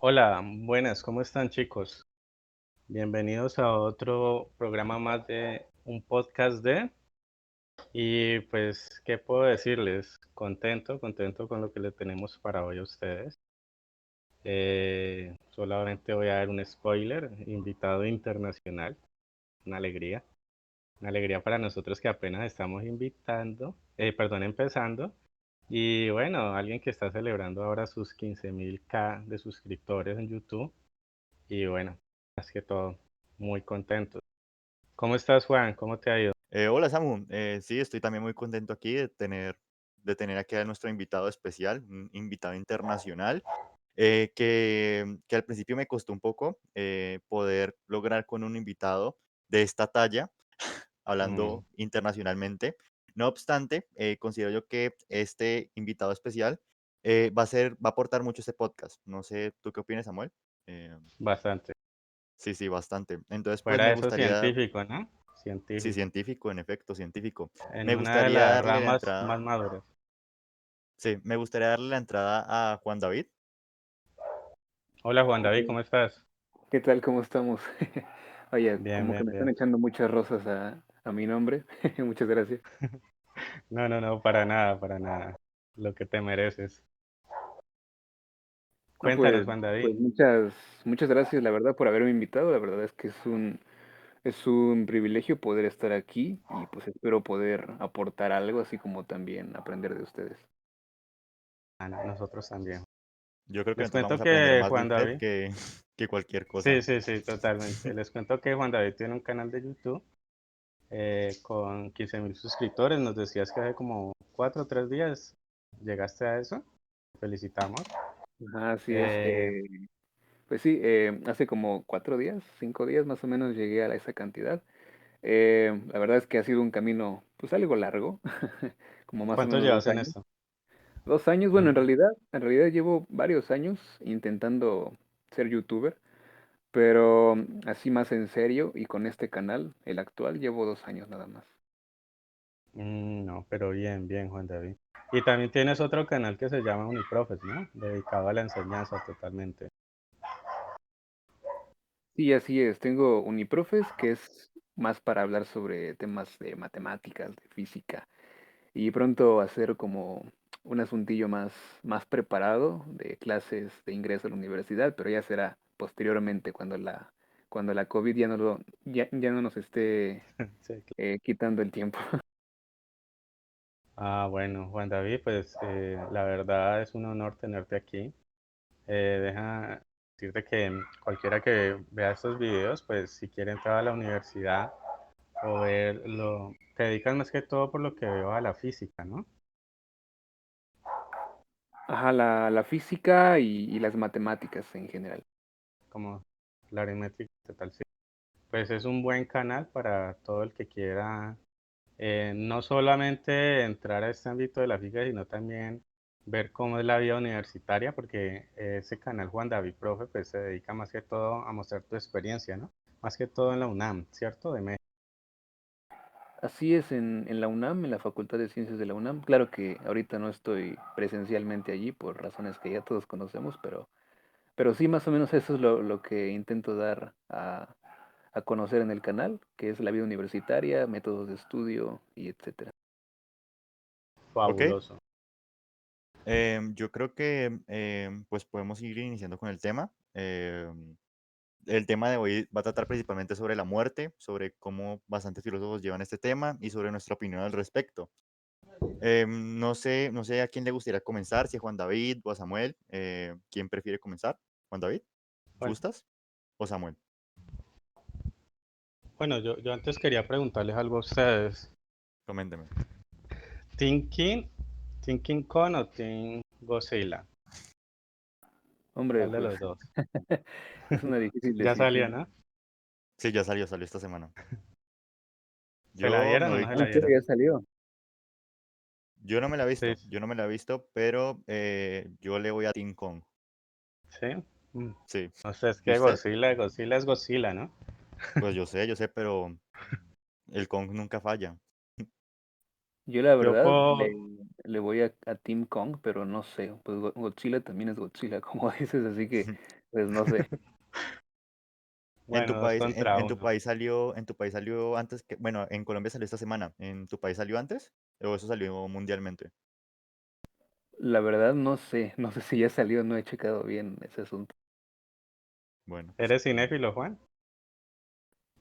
Hola, buenas, ¿cómo están chicos? Bienvenidos a otro programa más de un podcast y pues, ¿qué puedo decirles? Contento con lo que le tenemos para hoy a ustedes. Solamente voy a dar un spoiler, invitado internacional, una alegría, una alegría para nosotros que apenas estamos empezando. Y bueno, alguien que está celebrando ahora sus 15.000K de suscriptores en YouTube. Y bueno, más que todo, muy contento. ¿Cómo estás, Juan? ¿Cómo te ha ido? Hola Samu, sí, estoy también muy contento aquí de tener aquí a nuestro invitado especial, un invitado internacional, que al principio me costó un poco poder lograr con un invitado de esta talla, Mm, hablando internacionalmente. No obstante, considero yo que este invitado especial va a aportar mucho a este podcast. No sé, ¿tú qué opinas, Samuel? Eh, bastante. sí, sí, bastante. Entonces, pues Fuera me de eso, gustaría, científico, ¿no? sí, Científico. científico, en efecto, científico. En Me una de gustaría las darle la ramas entrada. más maduras. Sí, me gustaría darle la entrada a Juan David. Hola, Juan ¿Qué David, tal? ¿cómo estás? ¿Qué tal? ¿Cómo estamos? Oye, Bien, como que bien, me están bien. echando muchas rosas a mi nombre. Muchas gracias. No, no, no, para nada, para nada. Lo que te mereces. No, Cuéntanos, Juan David. pues muchas gracias, la verdad, por haberme invitado. La verdad es que es un privilegio poder estar aquí y pues espero poder aportar algo, así como también aprender de ustedes. Ah, no, nosotros también. Yo creo que Les nosotros cuento vamos a aprender que más de Juan usted David, que cualquier cosa. sí, sí, sí, totalmente. Les cuento que Juan David tiene un canal de YouTube con 15.000 suscriptores. Nos decías que hace como 4 o 3 días llegaste a eso. Felicitamos. Ajá, así es. Eh, Pues sí, hace como 4 días, 5 días más o menos llegué a esa cantidad. La verdad es que ha sido un camino, pues algo largo, como más o ¿Cuánto menos dos llevas en años. esto? 2 años, bueno, en Mm, realidad, en realidad llevo varios años intentando ser youtuber, pero así más en serio y con este canal, el actual, llevo 2 años nada más. no, pero bien, bien, Juan David. Y también tienes otro canal que se llama Uniprofes, ¿no? Dedicado a la enseñanza totalmente. Sí, así es. Tengo Uniprofes, que es más para hablar sobre temas de matemáticas, de física, y pronto hacer como un asuntillo más preparado de clases de ingreso a la universidad, pero ya será posteriormente cuando la COVID ya no nos esté Sí, claro. quitando el tiempo. Ah, bueno, Juan David, pues la verdad es un honor tenerte aquí. Deja decirte que cualquiera que vea estos videos, pues si quiere entrar a la universidad o verlo, te dedicas más que todo por lo que veo a la física, ¿no? Ajá, la física y las matemáticas en general. Como la aritmética total, sí. Pues es un buen canal para todo el que quiera no solamente entrar a este ámbito de la física, sino también ver cómo es la vida universitaria, porque ese canal Juan David Profe, pues se dedica más que todo a mostrar tu experiencia, ¿no? Más que todo en la UNAM, ¿cierto? De México. Así es en la UNAM, en la Facultad de Ciencias de la UNAM. Claro que ahorita no estoy presencialmente allí por razones que ya todos conocemos, pero sí, más o menos eso es lo que intento dar a conocer en el canal, que es la vida universitaria, métodos de estudio y etcétera. Ok, Fabuloso. yo creo que pues podemos ir iniciando con el tema. El tema de hoy va a tratar principalmente sobre la muerte, sobre cómo bastantes filósofos llevan este tema y sobre nuestra opinión al respecto. No sé a quién le gustaría comenzar, si a Juan David o a Samuel. ¿Quién prefiere comenzar? ¿Juan David? Bueno, ¿Gustas? ¿O Samuel? bueno, yo antes quería preguntarles algo a ustedes. Coménteme. ¿Thinking, Thinking Con o Team Godzilla? Hombre, ¿Cuál de pues los dos? es una difícil Ya salió, decisión. ¿no? Sí, ya salió esta semana. ¿Se la Yo me dieron o no voy se Ah, la ¿en serio dieron? ya salió? Yo no me la he Sí, visto, yo no me la he visto, pero yo le voy a Team Kong. sí. Mm. Sí. No sé, es ¿Y que usted? Godzilla es Godzilla, ¿no? Pues yo sé, pero el Kong nunca falla. Yo la Yo verdad le, puedo, le voy a Team Kong, pero no sé, pues Godzilla también es Godzilla, como dices, así que Pues no sé. Bueno, dos contra uno. En tu país salió antes que, bueno, en Colombia salió esta semana. ¿En tu país salió antes? ¿O eso salió mundialmente? La verdad no sé. No sé si ya salió, no he checado bien ese asunto. Bueno, pues ¿Eres cinéfilo, Juan?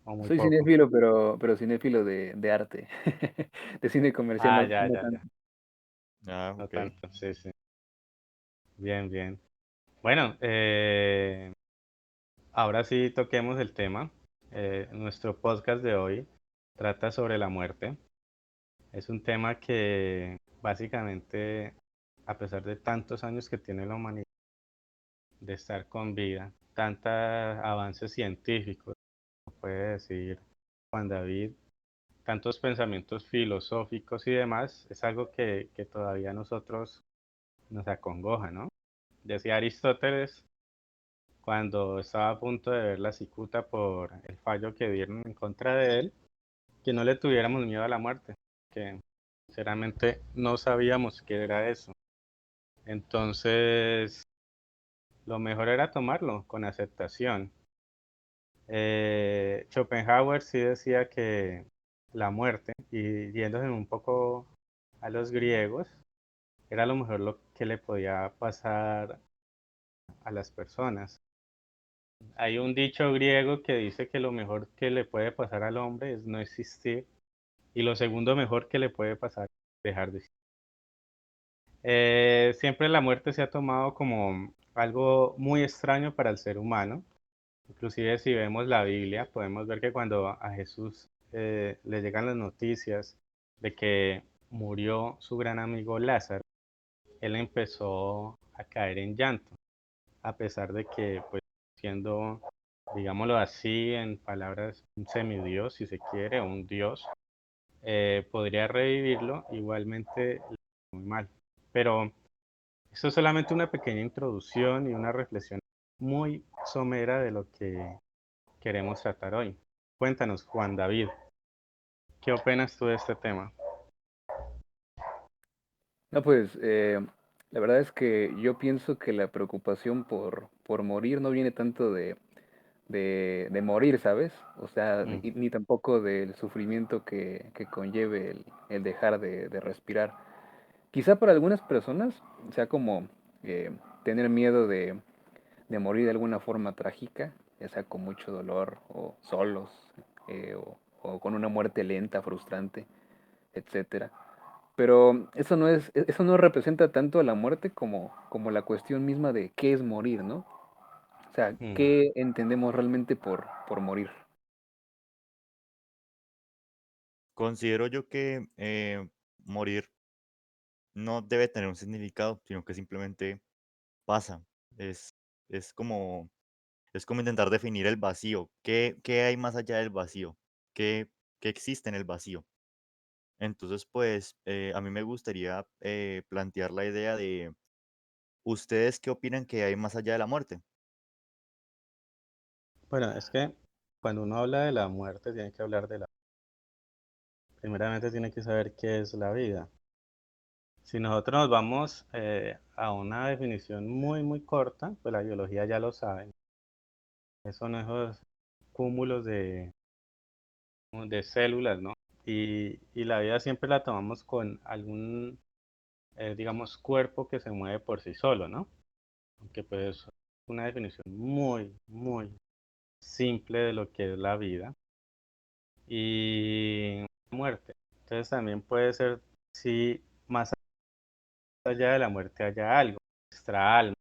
¿O muy Soy poco? cinéfilo, pero cinéfilo de arte. De cine comercial, Ah, no, ya, no ya, ya. tanto. No ok. tanto, sí, sí. Bien, bien. Bueno, ahora sí toquemos el tema. Nuestro podcast de hoy trata sobre la muerte. Es un tema que básicamente, a pesar de tantos años que tiene la humanidad de estar con vida, tantos avances científicos, como puede decir Juan David, tantos pensamientos filosóficos y demás, es algo que todavía a nosotros nos acongoja, ¿no? Decía Aristóteles cuando estaba a punto de ver la cicuta por el fallo que dieron en contra de él, que no le tuviéramos miedo a la muerte, que sinceramente no sabíamos qué era eso. Entonces, lo mejor era tomarlo con aceptación. Schopenhauer sí decía que la muerte, y yéndose un poco a los griegos, era lo mejor lo que le podía pasar a las personas. Hay un dicho griego que dice que lo mejor que le puede pasar al hombre es no existir, y lo segundo mejor que le puede pasar es dejar de existir. Siempre la muerte se ha tomado como algo muy extraño para el ser humano. Inclusive si vemos la Biblia, podemos ver que cuando a Jesús le llegan las noticias de que murió su gran amigo Lázaro, él empezó a caer en llanto, a pesar de que, pues, siendo, digámoslo así, en palabras, un semidios, si se quiere, un dios, podría revivirlo, igualmente le fue muy mal. Pero esto es solamente una pequeña introducción y una reflexión muy somera de lo que queremos tratar hoy. Cuéntanos, Juan David, ¿qué opinas tú de este tema? No, pues la verdad es que yo pienso que la preocupación por morir no viene tanto de morir, ¿sabes? O sea, Mm, ni tampoco del sufrimiento que conlleve el dejar de respirar. Quizá para algunas personas sea como tener miedo de morir de alguna forma trágica, ya sea con mucho dolor o solos, o con una muerte lenta, frustrante, etcétera. Pero eso no representa tanto a la muerte como la cuestión misma de qué es morir, ¿no? O sea, mm. ¿qué entendemos realmente por morir? Considero yo que morir no debe tener un significado, sino que simplemente pasa. Es, es como, es como intentar definir el vacío. ¿Qué hay más allá del vacío? ¿Qué existe en el vacío? Entonces, pues, a mí me gustaría plantear la idea de, ¿ustedes qué opinan que hay más allá de la muerte? Bueno, es que cuando uno habla de la muerte, tiene que hablar de la... Primeramente tiene que saber qué es la vida. Si nosotros nos vamos a una definición muy, muy corta, pues la biología ya lo sabe. Son esos cúmulos de células, ¿no? Y la vida siempre la tomamos con algún, digamos, cuerpo que se mueve por sí solo, ¿no? Aunque pues es una definición muy, muy simple de lo que es la vida y muerte. Entonces también puede ser si más allá de la muerte haya algo, nuestra alma,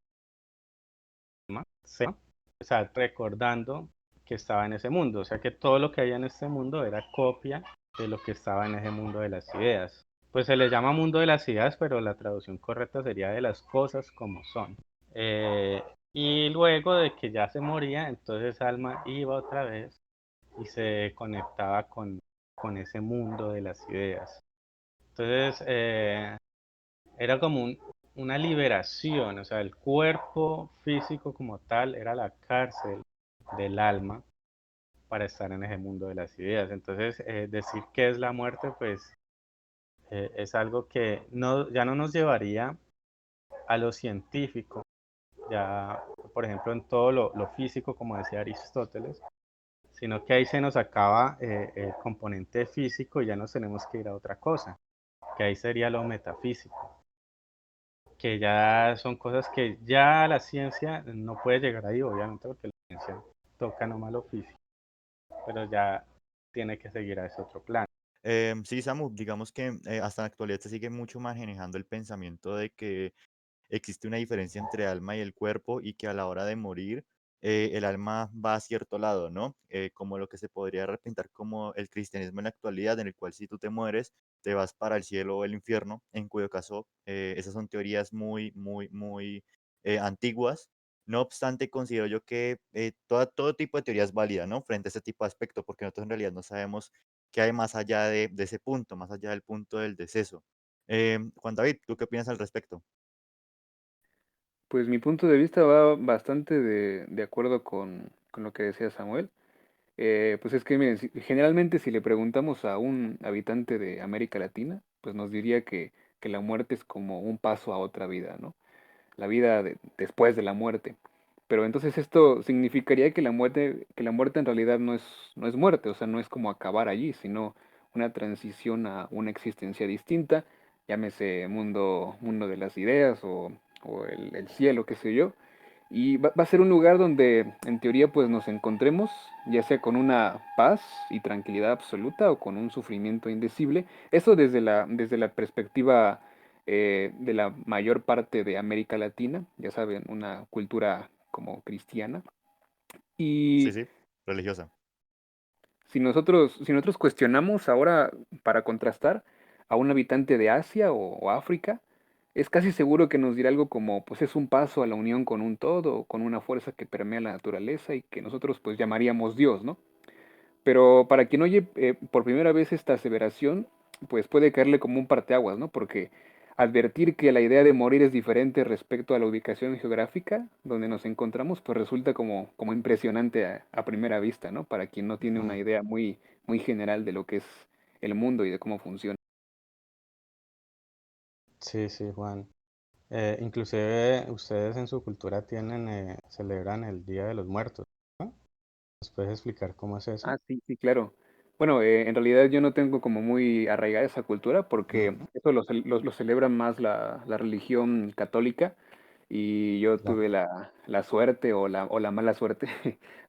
¿sí? O sea, recordando que estaba en ese mundo, o sea que todo lo que había en este mundo era copia de lo que estaba en ese mundo de las ideas. Pues se le llama mundo de las ideas, pero la traducción correcta sería de las cosas como son. Eh, y luego de que ya se moría, entonces Alma iba otra vez y se conectaba con ese mundo de las ideas. Entonces era como una liberación, o sea, el cuerpo físico como tal era la cárcel del alma para estar en ese mundo de las ideas. Entonces, decir qué es la muerte, pues es algo que no, ya no nos llevaría a lo científico, ya por ejemplo, en todo lo físico, como decía Aristóteles, sino que ahí se nos acaba el componente físico y ya nos tenemos que ir a otra cosa, que ahí sería lo metafísico, que ya son cosas que ya la ciencia no puede llegar ahí, obviamente, porque la ciencia toca nomás lo físico, pero ya tiene que seguir a ese otro plan. Sí, Samu, digamos que hasta la actualidad se sigue mucho manejando el pensamiento de que existe una diferencia entre alma y el cuerpo y que a la hora de morir el alma va a cierto lado, ¿no? Como lo que se podría representar como el cristianismo en la actualidad, en el cual si tú te mueres, te vas para el cielo o el infierno, en cuyo caso esas son teorías muy antiguas. No obstante, considero yo que todo tipo de teoría es válida, ¿no? Frente a ese tipo de aspecto, porque nosotros en realidad no sabemos qué hay más allá de ese punto, más allá del punto del deceso. Juan David, ¿tú qué opinas al respecto? Pues mi punto de vista va bastante de acuerdo con lo que decía Samuel. Pues es que, miren, generalmente si le preguntamos a un habitante de América Latina, pues nos diría que la muerte es como un paso a otra vida, ¿no? La vida después de la muerte. Pero entonces esto significaría que la muerte en realidad no es muerte, o sea, no es como acabar allí, sino una transición a una existencia distinta, llámese mundo de las ideas o el cielo, qué sé yo. Y va a ser un lugar donde en teoría pues nos encontremos, ya sea con una paz y tranquilidad absoluta o con un sufrimiento indecible. Eso desde la perspectiva de la mayor parte de América Latina, ya saben, una cultura como cristiana. Sí, Y sí, religiosa. si nosotros cuestionamos ahora para contrastar a un habitante de Asia o África, es casi seguro que nos dirá algo como, pues es un paso a la unión con un todo, con una fuerza que permea la naturaleza y que nosotros pues llamaríamos Dios, ¿no? Pero para quien oye por primera vez esta aseveración, pues puede caerle como un parteaguas, ¿no? Porque advertir que la idea de morir es diferente respecto a la ubicación geográfica donde nos encontramos, pues resulta como impresionante a primera vista, ¿no? Para quien no tiene una Ujú. idea muy general de lo que es el mundo y de cómo funciona. Sí, sí, Juan. Inclusive ustedes en su cultura celebran el Día de los Muertos, ¿no? ¿Nos puedes explicar cómo es eso? Ah, sí, sí, claro. Bueno, en realidad yo no tengo como muy arraigada esa cultura porque Ujú. eso lo celebra más la religión católica y yo Ya. tuve la suerte o la mala suerte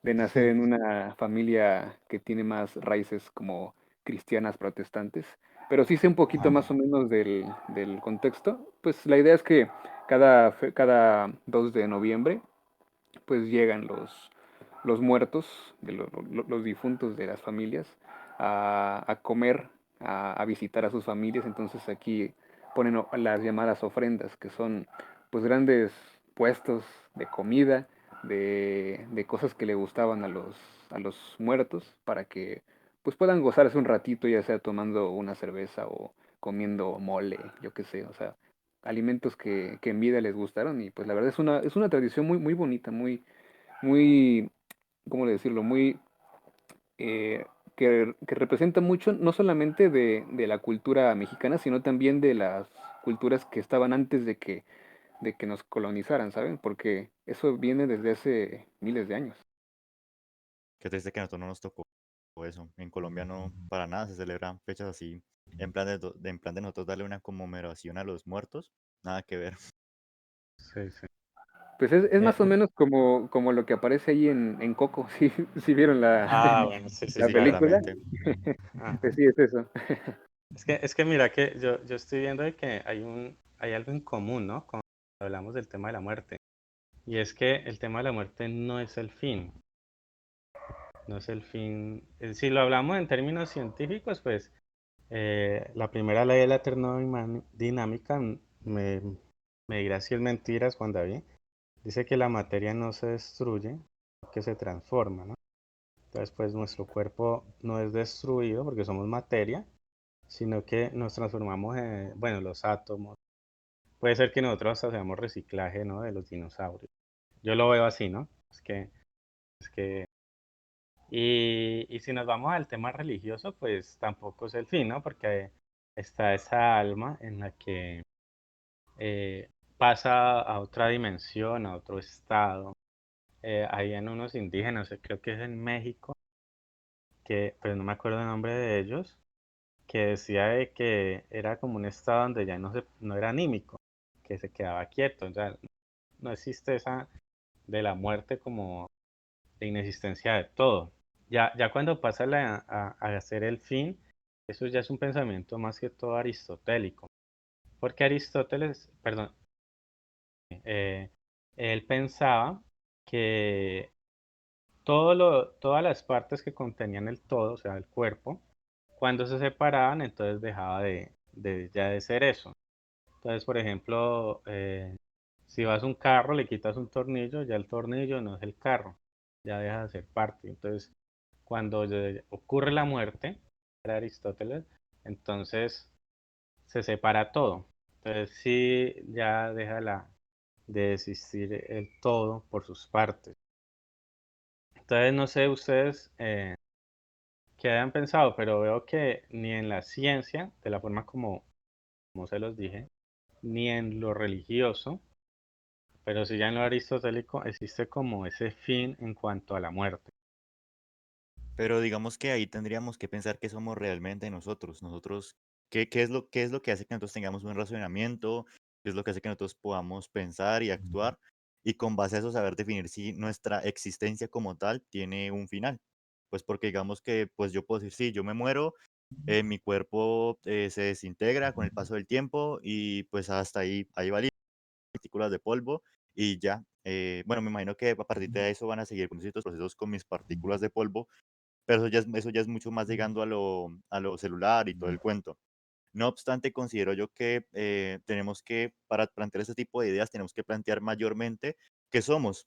de nacer en una familia que tiene más raíces como cristianas protestantes, pero sí sé un poquito Ah, más o menos del contexto. Pues la idea es que cada 2 de noviembre pues llegan los muertos, los difuntos de las familias, a comer, a visitar a sus familias. Entonces aquí ponen las llamadas ofrendas, que son pues grandes puestos de comida, de cosas que le gustaban a los muertos, para que pues puedan gozarse un ratito, ya sea tomando una cerveza o comiendo mole, yo qué sé, o sea, alimentos que en vida les gustaron. Y pues la verdad es una tradición muy bonita, muy, ¿cómo decirlo? Muy, eh, que representa mucho, no solamente de la cultura mexicana, sino también de las culturas que estaban antes de que nos colonizaran, ¿saben? Porque eso viene desde hace miles de años. Qué triste que a nosotros no nos tocó eso. En Colombia no, para nada se celebran fechas así, en plan en plan de nosotros darle una conmemoración a los muertos. Nada que ver. sí, sí. Pues es Eh, más o menos como lo que aparece ahí en Coco, si vieron la, bueno, sí, sí, Sí, la sí, claro. película. claramente. Pues Ajá. sí, es eso. Es que mira que yo estoy viendo de que hay algo en común, ¿no? Cuando hablamos del tema de la muerte. Y es que el tema de la muerte no es el fin, no es el fin. Si lo hablamos en términos científicos, pues la primera ley de la termodinámica me dirá si es mentiras, Juan David. Dice que la materia no se destruye, que se transforma, ¿no? Entonces, pues nuestro cuerpo no es destruido porque somos materia, sino que nos transformamos en, bueno, los átomos. Puede ser que nosotros hasta hacemos reciclaje, ¿no? De los dinosaurios. Yo lo veo así, ¿no? Es que y si nos vamos al tema religioso, pues tampoco es el fin, ¿no? Porque está esa alma en la que pasa a otra dimensión, a otro estado. habían unos indígenas, creo que es en México, que pues no me acuerdo el nombre de ellos, que decía de que era como un estado donde ya no era anímico, que se quedaba quieto, o sea, no existe esa de la muerte como de inexistencia de todo. Ya cuando pasa a hacer el fin, eso ya es un pensamiento más que todo aristotélico, porque Aristóteles, perdón, eh, él pensaba que todas las partes que contenían el todo, o sea, el cuerpo, cuando se separaban, entonces dejaba ya de ser eso. Entonces, por ejemplo, si vas a un carro, le quitas un tornillo, ya el tornillo no es el carro, ya deja de ser parte. Entonces, cuando ocurre la muerte, para Aristóteles, entonces se separa todo. Entonces, sí, ya deja de existir el todo por sus partes. Entonces, no sé ustedes qué hayan pensado, pero veo que ni en la ciencia, de la forma como se los dije, ni en lo religioso, pero sí ya en lo aristotélico existe como ese fin en cuanto a la muerte. Pero digamos que ahí tendríamos que pensar qué somos realmente nosotros. Nosotros, qué es lo que hace que nosotros tengamos un razonamiento? ¿Qué es lo que hace que nosotros podamos pensar y actuar? Y con base a eso saber definir si nuestra existencia como tal tiene un final. Pues porque digamos que pues yo puedo decir, sí, yo me muero, mi cuerpo se desintegra con el paso del tiempo y pues hasta ahí va partículas de polvo y ya. Bueno, me imagino que a partir de eso van a seguir con ciertos procesos con mis partículas de polvo, pero eso ya es mucho más llegando a lo celular y todo el cuento. No obstante, considero yo que tenemos que, para plantear este tipo de ideas, tenemos que plantear mayormente qué somos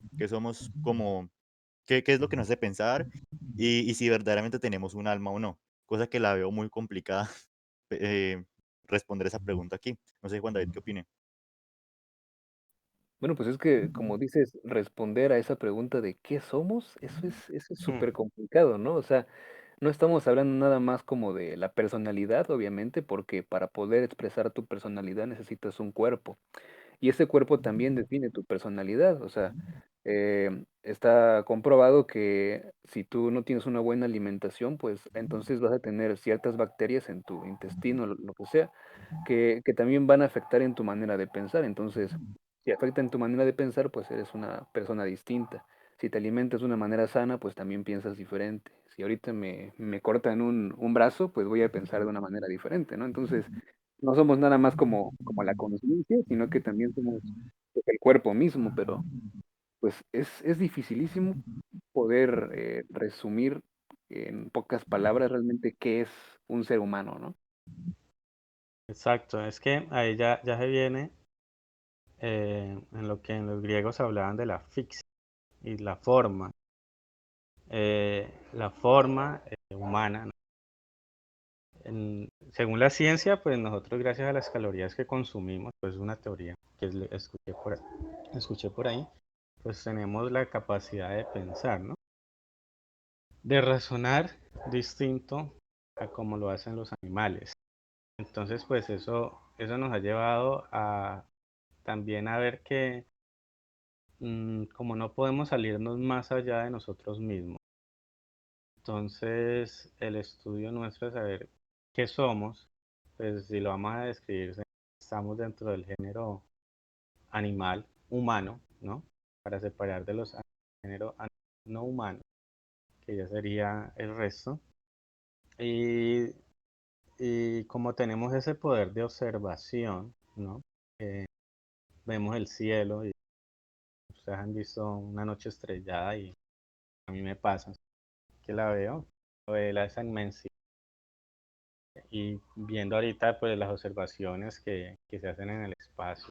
como, qué es lo que nos hace pensar y si verdaderamente tenemos un alma o no, cosa que la veo muy complicada eh, responder esa pregunta aquí. No sé, Juan David, ¿qué opine? Bueno, pues es que, como dices, responder a esa pregunta de ¿qué somos? Eso es Hmm. súper complicado, ¿no? O sea, no estamos hablando nada más como de la personalidad, obviamente, porque para poder expresar tu personalidad necesitas un cuerpo. Y ese cuerpo también define tu personalidad. O sea, está comprobado que si tú no tienes una buena alimentación, pues entonces vas a tener ciertas bacterias en tu intestino, lo que sea, que también van a afectar en tu manera de pensar. Entonces, si afecta en tu manera de pensar, pues eres una persona distinta. Si te alimentas de una manera sana, pues también piensas diferente. Si ahorita me cortan un brazo, pues voy a pensar de una manera diferente, ¿no? Entonces, no somos nada más como la conciencia, sino que también somos pues, el cuerpo mismo, pero pues es dificilísimo poder resumir en pocas palabras realmente qué es un ser humano, ¿no? Exacto, es que ahí ya se viene en lo que en los griegos hablaban de la fixia y la forma humana, ¿no? Según la ciencia, pues nosotros gracias a las calorías que consumimos, pues es una teoría que escuché por ahí, pues tenemos la capacidad de pensar, ¿no? De razonar distinto a como lo hacen los animales. Entonces, pues eso nos ha llevado a también a ver que como no podemos salirnos más allá de nosotros mismos, entonces el estudio nuestro es saber qué somos, pues si lo vamos a describir, estamos dentro del género animal humano, ¿no? Para separar de los género no humano, que ya sería el resto. Y, y como tenemos ese poder de observación, ¿no? Vemos el cielo y ustedes han visto una noche estrellada y a mí me pasa que la veo, esa inmensidad y viendo ahorita pues las observaciones que se hacen en el espacio,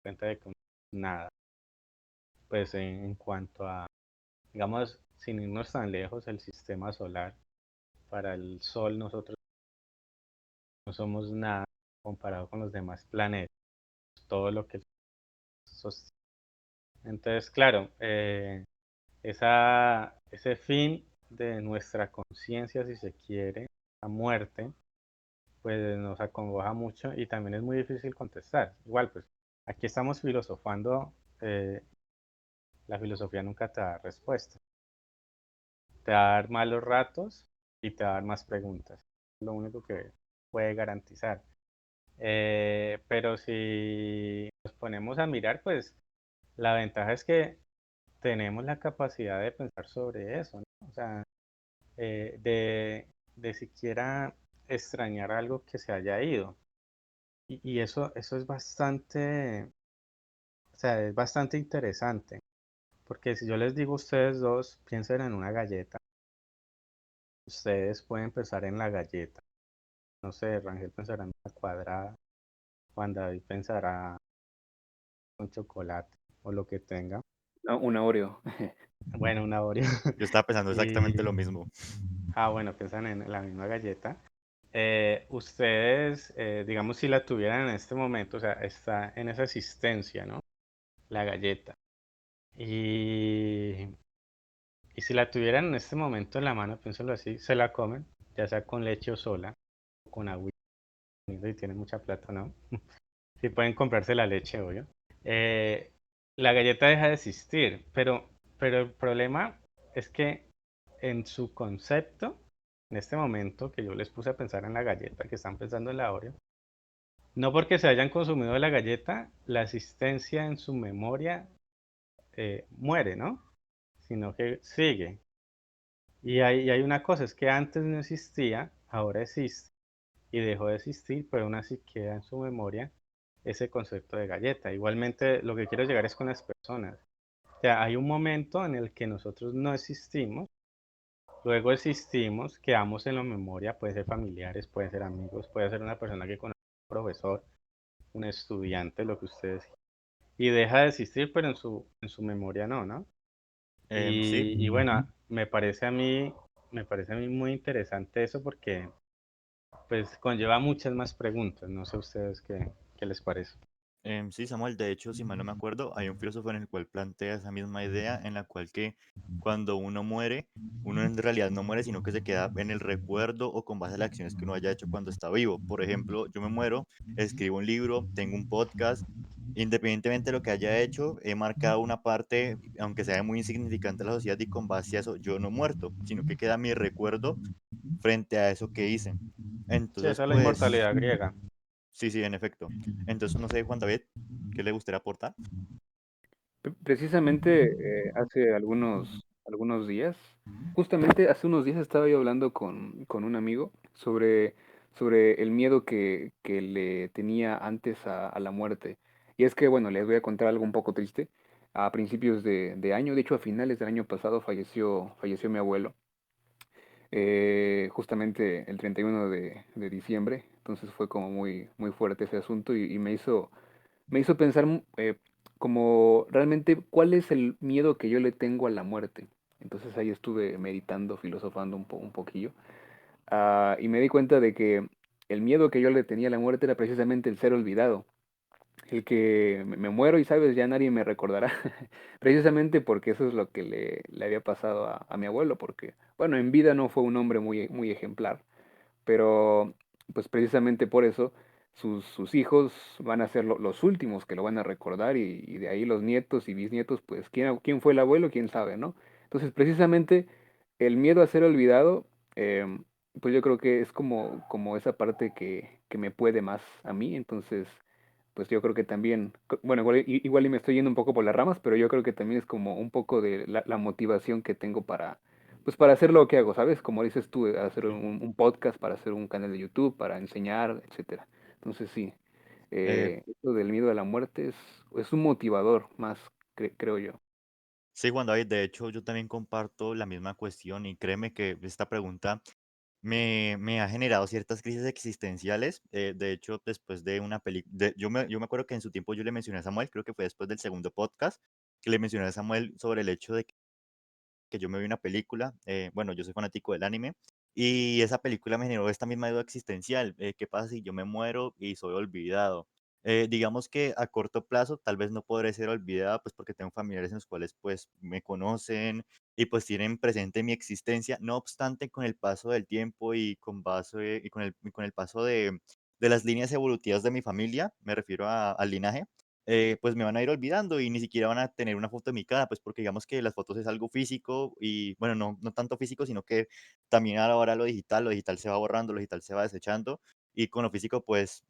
cuenta de que nada, pues en cuanto a, digamos, sin irnos tan lejos, el sistema solar, para el Sol nosotros no somos nada comparado con los demás planetas, todo lo que sostiene. Entonces, claro, ese fin de nuestra conciencia, si se quiere, la muerte, pues nos acongoja mucho y también es muy difícil contestar. Igual, pues aquí estamos filosofando la filosofía nunca te da respuesta. Te va a dar malos ratos y te va a dar más preguntas. Es lo único que puede garantizar. Pero si nos ponemos a mirar, pues la ventaja es que tenemos la capacidad de pensar sobre eso, ¿no? O sea, de siquiera extrañar algo que se haya ido. Y eso es bastante, o sea, es bastante interesante, porque si yo les digo a ustedes dos, piensen en una galleta, ustedes pueden pensar en la galleta. No sé, Rangel pensará en una cuadrada, Juan David pensará con chocolate o lo que tenga. No, una Oreo. Bueno, una Oreo. Yo estaba pensando exactamente Y, lo mismo. bueno, piensan en la misma galleta. Ustedes, digamos, si la tuvieran en este momento, o sea, está en esa existencia, ¿no? La galleta. Y, y si la tuvieran en este momento en la mano, piénsalo así, se la comen, ya sea con leche o sola, o con agua, si tienen mucha plata, ¿no? Si pueden comprarse la leche, obvio. Eh, la galleta deja de existir, pero el problema es que en su concepto, en este momento que yo les puse a pensar en la galleta, que están pensando en la Oreo, no porque se hayan consumido la galleta, la existencia en su memoria muere, ¿no? Sino que sigue. Y hay una cosa, es que antes no existía, ahora existe, y dejó de existir, pero aún así queda en su memoria ese concepto de galleta. Igualmente, lo que quiero llegar es con las personas. O sea, hay un momento en el que nosotros no existimos, luego existimos, quedamos en la memoria, puede ser familiares, puede ser amigos, puede ser una persona que conoce un profesor, un estudiante, lo que ustedes, y deja de existir, pero en su memoria no, ¿no? Sí, Y bueno, me parece a mí muy interesante eso porque pues conlleva muchas más preguntas. No sé ustedes qué les parece. Sí, Samuel, de hecho, si mal no me acuerdo, hay un filósofo en el cual plantea esa misma idea en la cual que cuando uno muere, uno en realidad no muere, sino que se queda en el recuerdo o con base a las acciones que uno haya hecho cuando está vivo. Por ejemplo, yo me muero, escribo un libro, tengo un podcast, independientemente de lo que haya hecho, he marcado una parte, aunque sea muy insignificante en la sociedad y con base a eso, yo no he muerto, sino que queda mi recuerdo frente a eso que hice. Sí, Entonces, esa es la pues, inmortalidad griega. sí, sí, en efecto. Entonces, no sé, Juan David, ¿qué le gustaría aportar? Precisamente hace algunos días, justamente hace unos días estaba yo hablando con un amigo sobre el miedo que le tenía antes a la muerte. Y es que, bueno, les voy a contar algo un poco triste. A principios de año, de hecho a finales del año pasado falleció mi abuelo, justamente el 31 de diciembre. Entonces fue como muy fuerte ese asunto y me hizo pensar como realmente cuál es el miedo que yo le tengo a la muerte. Entonces ahí estuve meditando, filosofando un poquillo. Y me di cuenta de que el miedo que yo le tenía a la muerte era precisamente el ser olvidado. El que me muero y sabes, ya nadie me recordará. Precisamente porque eso es lo que le había pasado a mi abuelo. Porque, bueno, en vida no fue un hombre muy ejemplar, pero pues precisamente por eso sus hijos van a ser los últimos que lo van a recordar y de ahí los nietos y bisnietos, pues quién fue el abuelo, quién sabe, ¿no? Entonces precisamente el miedo a ser olvidado, pues yo creo que es como esa parte que me puede más a mí, entonces pues yo creo que también, bueno, igual y me estoy yendo un poco por las ramas, pero yo creo que también es como un poco de la motivación que tengo pues para hacer lo que hago, ¿sabes? Como dices tú, hacer Sí. un podcast, para hacer un canal de YouTube, para enseñar, etcétera. Entonces sí, Eh, esto del miedo a la muerte es un motivador más, creo yo. sí, Juan David, de hecho, yo también comparto la misma cuestión y créeme que esta pregunta me ha generado ciertas crisis existenciales. De hecho, después de una película, yo me acuerdo que en su tiempo yo le mencioné a Samuel, creo que fue después del segundo podcast, que le mencioné a Samuel sobre el hecho de que yo me vi una película, bueno, yo soy fanático del anime, y esa película me generó esta misma duda existencial, ¿qué pasa si yo me muero y soy olvidado? Digamos que a corto plazo tal vez no podré ser olvidado, pues porque tengo familiares en los cuales pues me conocen y pues tienen presente mi existencia, no obstante con el paso del tiempo y con el paso de las líneas evolutivas de mi familia, me refiero al linaje, pues me van a ir olvidando y ni siquiera van a tener una foto de mi cara, pues porque digamos que las fotos es algo físico y bueno, no tanto físico, sino que también ahora lo digital se va borrando, lo digital se va desechando y con lo físico pues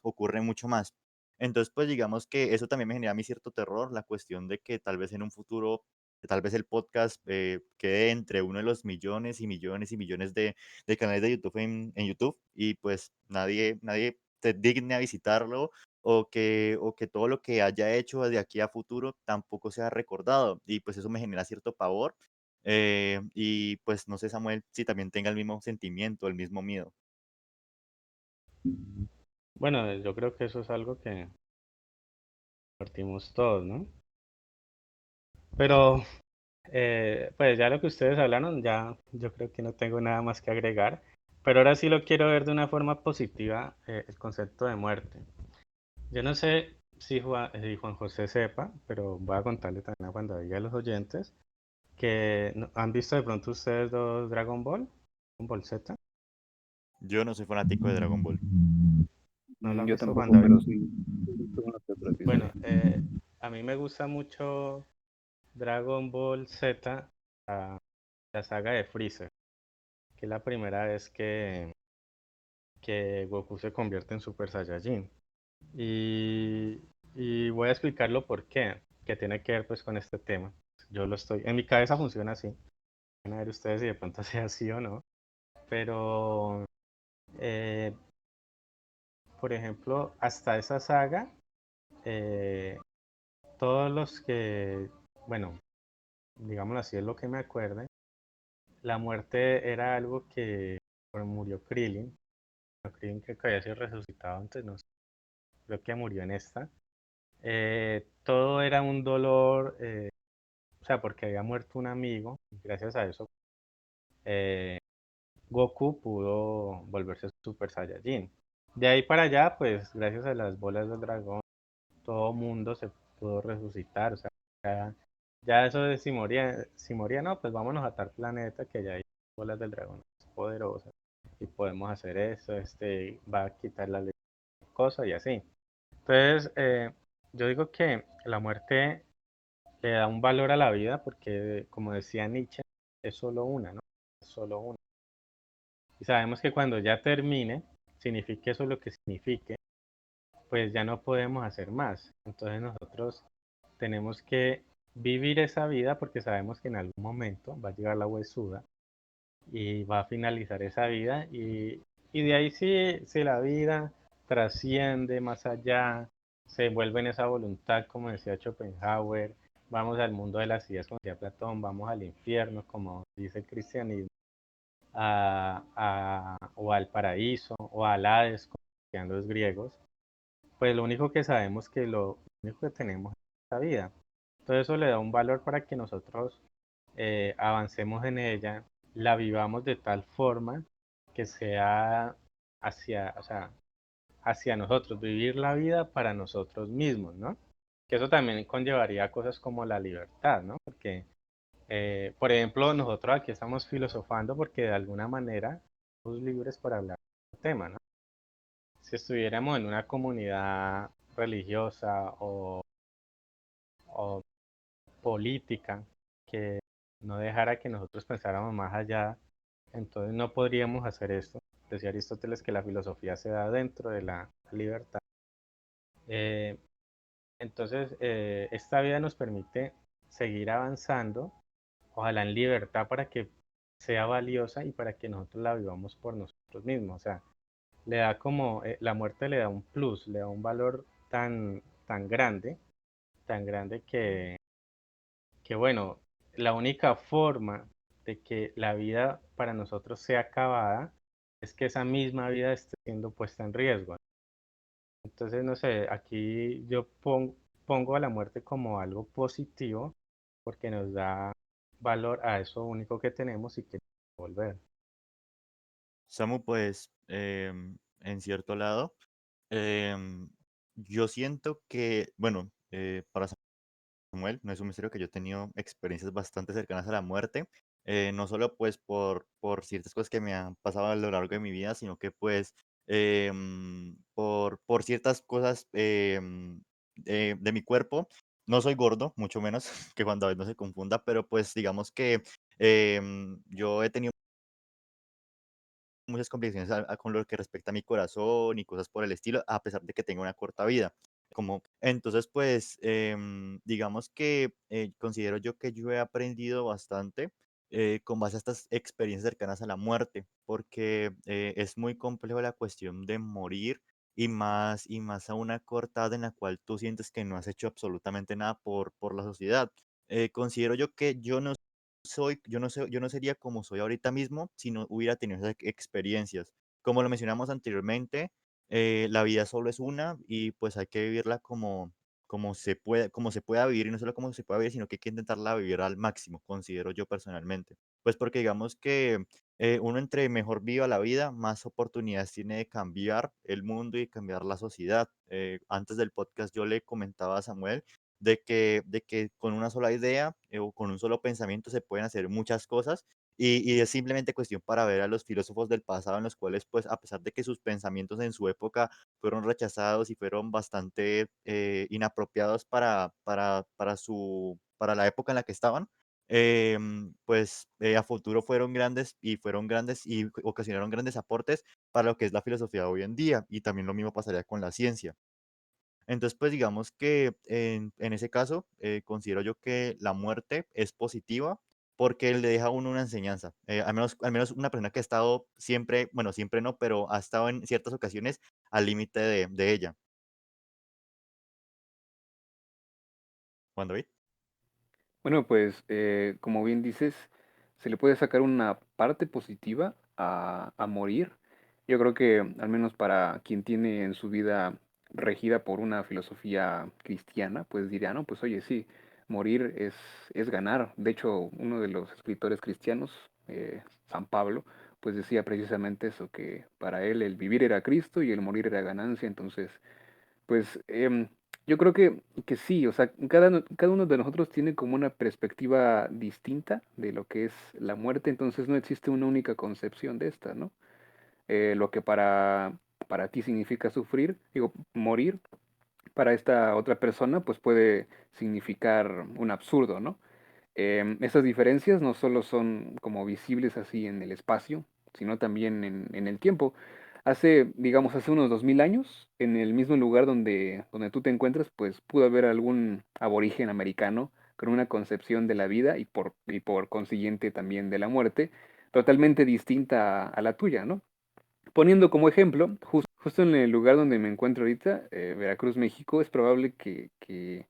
ocurre mucho más. Entonces pues digamos que eso también me genera a mí cierto terror, la cuestión de que tal vez en un futuro, tal vez el podcast quede entre uno de los millones y millones y millones de canales de YouTube en YouTube y pues nadie se digne a visitarlo o que todo lo que haya hecho de aquí a futuro tampoco sea recordado. Y pues eso me genera cierto pavor. Y pues no sé, Samuel, si también tenga el mismo sentimiento, el mismo miedo. Bueno, yo creo que eso es algo que partimos todos, ¿no? Pero pues ya lo que ustedes hablaron, ya yo creo que no tengo nada más que agregar. Pero ahora sí lo quiero ver de una forma positiva, el concepto de muerte. Yo no sé si Juan José sepa, pero voy a contarle también a Juan David y a los oyentes que han visto de pronto ustedes dos Dragon Ball Z. Yo no soy fanático de Dragon Ball. ¿No lo han Yo visto, Juan tampoco, David? pero sí, he visto unos que otro Bueno, episodio. a mí me gusta mucho Dragon Ball Z, la, la saga de Freezer, que es la primera vez que Goku se convierte en Super Saiyajin. Y, y voy a explicarlo por qué, que tiene que ver pues con este tema. En mi cabeza funciona así. Van a ver ustedes si de pronto sea así o no. Pero, eh, por ejemplo, hasta esa saga, eh, todos los que, bueno, digámoslo así, es lo que me acuerde, la muerte era algo que bueno, murió Krillin. Krillin creo que había sido resucitado antes, no sé, creo que murió en esta. Todo era un dolor, o sea, porque había muerto un amigo, y gracias a eso eh, Goku pudo volverse Super Saiyajin. De ahí para allá, pues gracias a las bolas del dragón, todo mundo se pudo resucitar, o sea, ya, ya eso de si moría no, pues vámonos a tal planeta que ya hay bolas del dragón poderosas y podemos hacer eso, va a quitar la ley cosa y así. Entonces, yo digo que la muerte le da un valor a la vida porque, como decía Nietzsche, es solo una, ¿no? Es solo una. Y sabemos que cuando ya termine, signifique eso lo que signifique, pues ya no podemos hacer más. Entonces nosotros tenemos que vivir esa vida porque sabemos que en algún momento va a llegar la huesuda y va a finalizar esa vida y de ahí si la vida trasciende más allá, se envuelve en esa voluntad, como decía Schopenhauer, vamos al mundo de las ideas, como decía Platón, vamos al infierno, como dice el cristianismo, o al paraíso, o al Hades, como decían los griegos, pues lo único que sabemos que lo único que tenemos es esta vida. Todo eso le da un valor para que nosotros avancemos en ella, la vivamos de tal forma que sea o sea, hacia nosotros, vivir la vida para nosotros mismos, ¿no? Que eso también conllevaría cosas como la libertad, ¿no? Porque, por ejemplo, nosotros aquí estamos filosofando porque de alguna manera somos libres para hablar del tema, ¿no? Si estuviéramos en una comunidad religiosa o política que no dejara que nosotros pensáramos más allá, entonces no podríamos hacer esto. Decía Aristóteles que la filosofía se da dentro de la libertad. Eh, entonces, esta vida nos permite seguir avanzando, ojalá en libertad para que sea valiosa y para que nosotros la vivamos por nosotros mismos. O sea, le da como, la muerte le da un plus, le da un valor tan grande que bueno, la única forma de que la vida para nosotros sea acabada es que esa misma vida esté siendo puesta en riesgo. Entonces, no sé, aquí pongo a la muerte como algo positivo porque nos da valor a eso único que tenemos y que volver. Samu, pues, en cierto lado, em, yo siento que, bueno, para Samuel, no es un misterio que yo he tenido experiencias bastante cercanas a la muerte, no solo pues por ciertas cosas que me han pasado a lo largo de mi vida, sino que pues por ciertas cosas de mi cuerpo. No soy gordo, mucho menos, que Juan David no se confunda, pero pues digamos que yo he tenido muchas complicaciones con lo que respecta a mi corazón y cosas por el estilo, a pesar de que tengo una corta vida. Entonces, pues, digamos que considero yo que yo he aprendido bastante con base a estas experiencias cercanas a la muerte, porque es muy complejo la cuestión de morir y más a una corta edad en la cual tú sientes que no has hecho absolutamente nada por la sociedad. Considero yo que yo no sería como soy ahorita mismo si no hubiera tenido esas experiencias. Como lo mencionamos anteriormente, la vida solo es una y pues hay que vivirla como se pueda vivir y no solo como se pueda vivir, sino que hay que intentarla vivir al máximo, considero yo personalmente. Pues porque digamos que uno entre mejor viva la vida, más oportunidades tiene de cambiar el mundo y cambiar la sociedad. Antes del podcast yo le comentaba a Samuel de que con una sola idea o con un solo pensamiento se pueden hacer muchas cosas y es simplemente cuestión para ver a los filósofos del pasado en los cuales, pues, a pesar de que sus pensamientos en su época fueron rechazados y fueron bastante inapropiados para la época en la que estaban, pues a futuro fueron grandes y ocasionaron grandes aportes para lo que es la filosofía hoy en día y también lo mismo pasaría con la ciencia. Entonces, pues digamos que en ese caso, considero yo que la muerte es positiva porque le deja a uno una enseñanza. Al menos una persona que ha estado siempre, bueno, siempre no, pero ha estado en ciertas ocasiones al límite de ella. Juan David. Bueno, pues como bien dices, se le puede sacar una parte positiva a morir. Yo creo que al menos para quien tiene en su vida regida por una filosofía cristiana, pues diría, no, pues oye, sí, morir es ganar. De hecho, uno de los escritores cristianos, San Pablo, pues decía precisamente eso, que para él el vivir era Cristo y el morir era ganancia. Entonces, pues yo creo que sí, o sea, cada uno de nosotros tiene como una perspectiva distinta de lo que es la muerte, entonces no existe una única concepción de esta, ¿no? Lo que para ti significa sufrir, digo, morir, para esta otra persona, pues puede significar un absurdo, ¿no? Esas diferencias no solo son como visibles así en el espacio, sino también en el tiempo. Digamos, hace unos 2000 años, en el mismo lugar donde tú te encuentras, pues pudo haber algún aborigen americano con una concepción de la vida y por consiguiente también de la muerte, totalmente distinta a la tuya, ¿no? Poniendo como ejemplo, justo en el lugar donde me encuentro ahorita, Veracruz, México, es probable que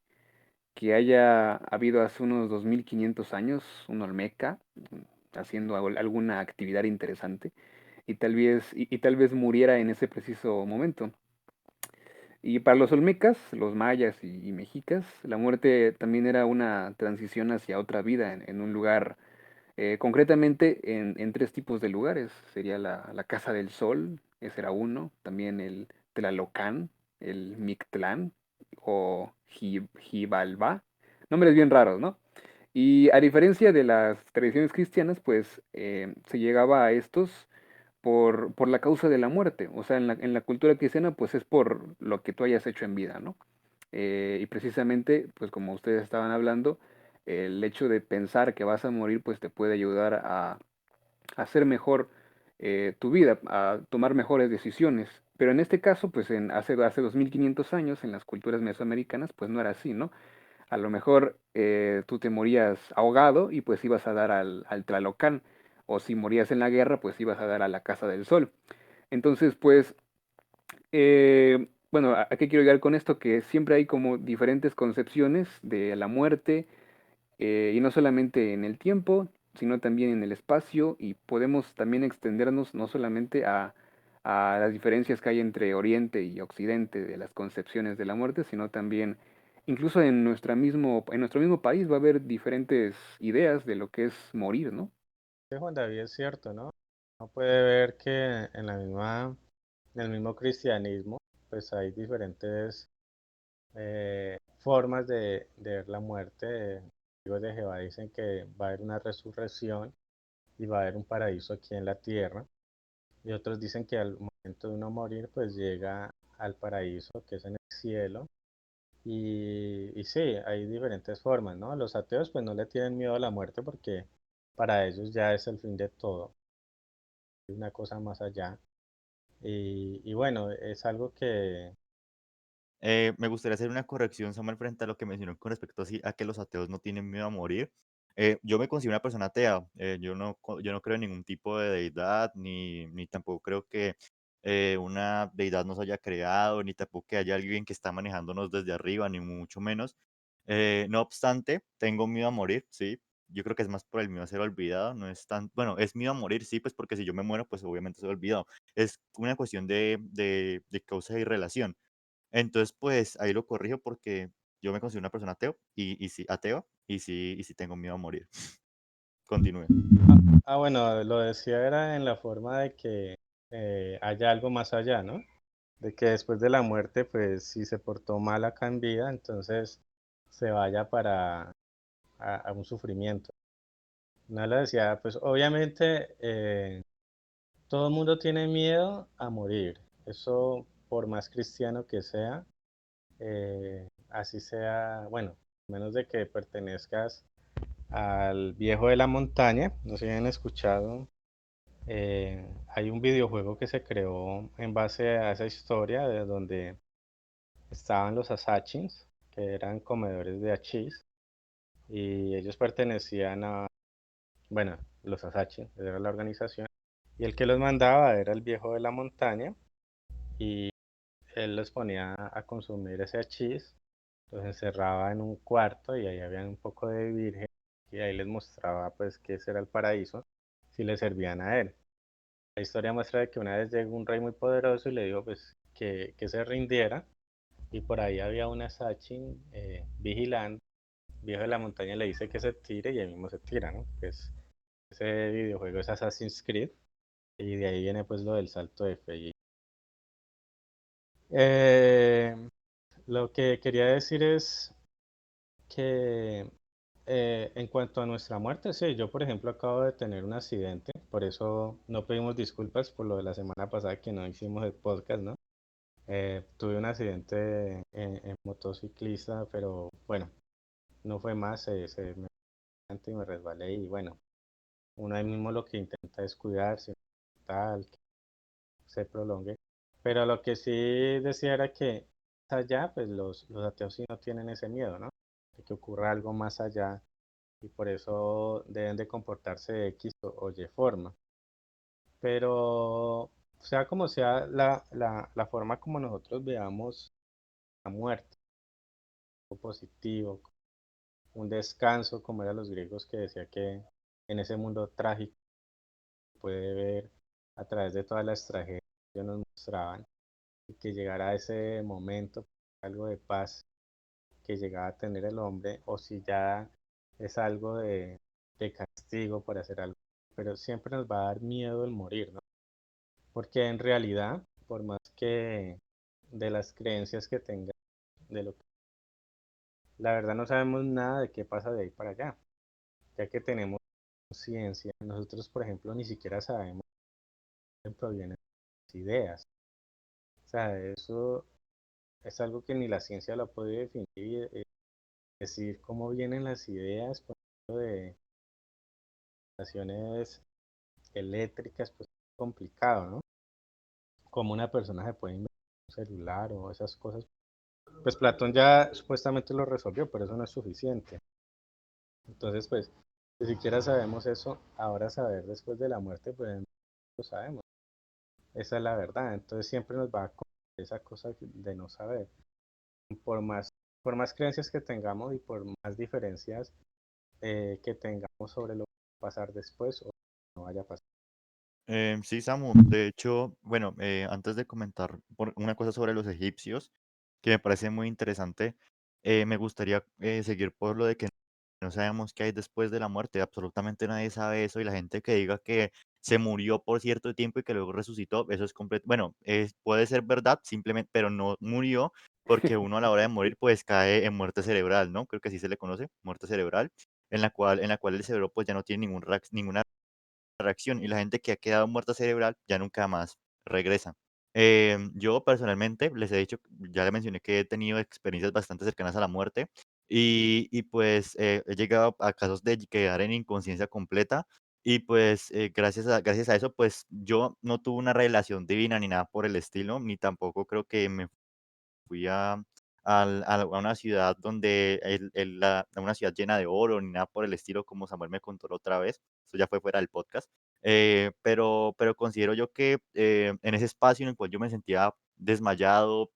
haya habido hace unos 2500 años un olmeca haciendo alguna actividad interesante y tal vez muriera en ese preciso momento. Y para los olmecas, los mayas y mexicas, la muerte también era una transición hacia otra vida en un lugar, concretamente en tres tipos de lugares. Sería la Casa del Sol, ese era uno, también el Tlalocán, el Mictlán o Xibalbá, nombres bien raros, ¿no? Y a diferencia de las tradiciones cristianas, pues se llegaba a estos por la causa de la muerte. O sea, en la cultura cristiana, pues es por lo que tú hayas hecho en vida, ¿no? Y precisamente, pues como ustedes estaban hablando, el hecho de pensar que vas a morir, pues te puede ayudar a hacer mejor tu vida, a tomar mejores decisiones. Pero en este caso, pues hace 2500 años, en las culturas mesoamericanas, pues no era así, ¿no? A lo mejor tú te morías ahogado y pues ibas a dar al Tlalocán, o si morías en la guerra, pues ibas a dar a la Casa del Sol. Entonces, pues, bueno, ¿a qué quiero llegar con esto? Que siempre hay como diferentes concepciones de la muerte, y no solamente en el tiempo, sino también en el espacio, y podemos también extendernos no solamente a las diferencias que hay entre Oriente y Occidente de las concepciones de la muerte, sino también incluso en nuestro mismo país va a haber diferentes ideas de lo que es morir, ¿no? Sí, Juan David, es cierto, ¿no? Uno puede ver que en el mismo cristianismo, pues hay diferentes formas de ver la muerte. Los testigos de Jehová dicen que va a haber una resurrección y va a haber un paraíso aquí en la tierra. Y otros dicen que al momento de uno morir, pues llega al paraíso, que es en el cielo, Y sí, hay diferentes formas, ¿no? Los ateos pues no le tienen miedo a la muerte porque para ellos ya es el fin de todo, es una cosa más allá. Y bueno, es algo que... Me gustaría hacer una corrección, Samuel, frente a lo que mencionó con respecto así a que los ateos no tienen miedo a morir. Yo me considero una persona atea. Yo no creo en ningún tipo de deidad, ni tampoco creo que una deidad nos haya creado, ni tampoco que haya alguien que está manejándonos desde arriba, ni mucho menos. No obstante, tengo miedo a morir, sí. Yo creo que es más por el miedo a ser olvidado, no es tan, bueno, es miedo a morir, sí, pues porque si yo me muero, pues obviamente soy olvidado. Es una cuestión de causa y relación. Entonces, pues, ahí lo corrijo porque yo me considero una persona y sí ateo, y sí tengo miedo a morir. Continúe. Bueno, lo decía era en la forma de que haya algo más allá, ¿no? De que después de la muerte, pues si se portó mal acá en vida, entonces se vaya para a un sufrimiento. No le decía, pues obviamente todo el mundo tiene miedo a morir. Eso, por más cristiano que sea, así sea, bueno, menos de que pertenezcas al viejo de la montaña, no sé si han escuchado. Hay un videojuego que se creó en base a esa historia de donde estaban los Assassins, que eran comedores de hachís, y ellos pertenecían a, bueno, los Assassins, era la organización, y el que los mandaba era el viejo de la montaña, y él los ponía a consumir ese hachís, los encerraba en un cuarto y ahí había un poco de virgen, y ahí les mostraba pues que ese era el paraíso, si le servían a él. La historia muestra de que una vez llegó un rey muy poderoso y le dijo pues que se rindiera, y por ahí había un Assassin vigilando. El viejo de la montaña le dice que se tire y él mismo se tira, ¿no? Pues ese videojuego es Assassin's Creed y de ahí viene pues lo del salto de fe. Eh, lo que quería decir es que en cuanto a nuestra muerte, sí, yo por ejemplo acabo de tener un accidente, por eso no pedimos disculpas por lo de la semana pasada que no hicimos el podcast, ¿no? Tuve un accidente en motociclista, pero bueno, no fue más, se me y me resbalé y bueno, uno ahí mismo lo que intenta es cuidarse, tal, que se prolongue. Pero lo que sí decía era que más allá, pues los ateos sí no tienen ese miedo, ¿no? De que ocurra algo más allá y por eso deben de comportarse de X o Y forma. Pero sea como sea la forma como nosotros veamos la muerte, algo positivo, un descanso, como eran los griegos que decía que en ese mundo trágico puede ver a través de todas las tragedias que nos mostraban y que llegara a ese momento, algo de paz que llegaba a tener el hombre, o si ya es algo de castigo por hacer algo. Pero siempre nos va a dar miedo el morir, ¿no? Porque en realidad, por más que de las creencias que tenga, de lo que, la verdad no sabemos nada de qué pasa de ahí para allá, ya que tenemos ciencia. Nosotros, por ejemplo, ni siquiera sabemos de dónde provienen las ideas. O sea, eso es algo que ni la ciencia lo puede definir, decir cómo vienen las ideas, por ejemplo, de relaciones eléctricas, pues es complicado, ¿no? Cómo una persona se puede inventar un celular o esas cosas. Pues Platón ya supuestamente lo resolvió, pero eso no es suficiente. Entonces, pues, ni siquiera sabemos eso, ahora saber después de la muerte, pues no lo sabemos. Esa es la verdad. Entonces siempre nos va a esa cosa de no saber. Por más, por más creencias que tengamos y por más diferencias que tengamos sobre lo que va a pasar después o no vaya a pasar. Sí, Samu, de hecho, bueno, antes de comentar una cosa sobre los egipcios, que me parece muy interesante, me gustaría seguir por lo de que no sabemos qué hay después de la muerte, absolutamente nadie sabe eso y la gente que diga que se murió por cierto tiempo y que luego resucitó, eso es completo, bueno, puede ser verdad simplemente, pero no murió porque uno a la hora de morir pues cae en muerte cerebral, ¿no? Creo que así se le conoce, muerte cerebral, en la cual el cerebro pues ya no tiene ninguna reacción y la gente que ha quedado muerta cerebral ya nunca más regresa. Yo personalmente les he dicho, ya le mencioné que he tenido experiencias bastante cercanas a la muerte y pues he llegado a casos de quedar en inconsciencia completa y pues gracias a eso pues yo no tuve una relación divina ni nada por el estilo, ni tampoco creo que me fui a una ciudad donde a una ciudad llena de oro ni nada por el estilo, como Samuel me contó la otra vez. Eso ya fue fuera del podcast. Pero considero yo que en ese espacio en el cual yo me sentía desmayado,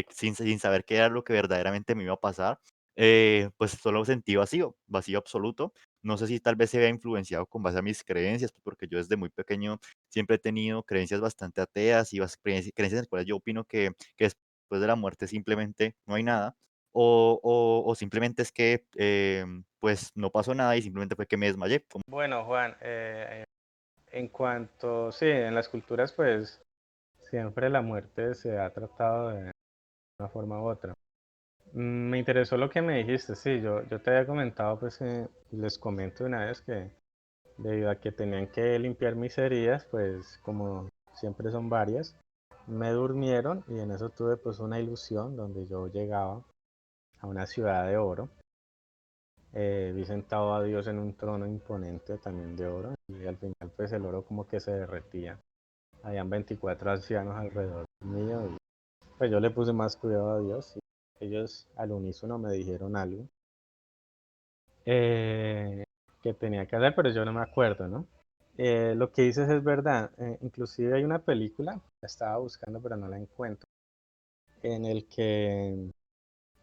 sin saber qué era lo que verdaderamente me iba a pasar, pues solo sentí vacío, vacío absoluto. No sé si tal vez se vea influenciado con base a mis creencias, porque yo desde muy pequeño siempre he tenido creencias bastante ateas y creencias en las cuales yo opino que después de la muerte simplemente no hay nada, o simplemente es que, pues, no pasó nada y simplemente fue que me desmayé. Bueno, Juan, en cuanto, sí, en las culturas, pues siempre la muerte se ha tratado de una forma u otra. Me interesó lo que me dijiste, sí, yo te había comentado, pues les comento una vez que debido a que tenían que limpiar mis heridas, pues como siempre son varias, me durmieron y en eso tuve pues una ilusión donde yo llegaba a una ciudad de oro. Vi sentado a Dios en un trono imponente también de oro y al final pues el oro como que se derretía. Habían 24 ancianos alrededor mío y pues yo le puse más cuidado a Dios y ellos al unísono me dijeron algo eh, que tenía que hacer, pero yo no me acuerdo, ¿no? Lo que dices es verdad. Inclusive hay una película, la estaba buscando pero no la encuentro, en el que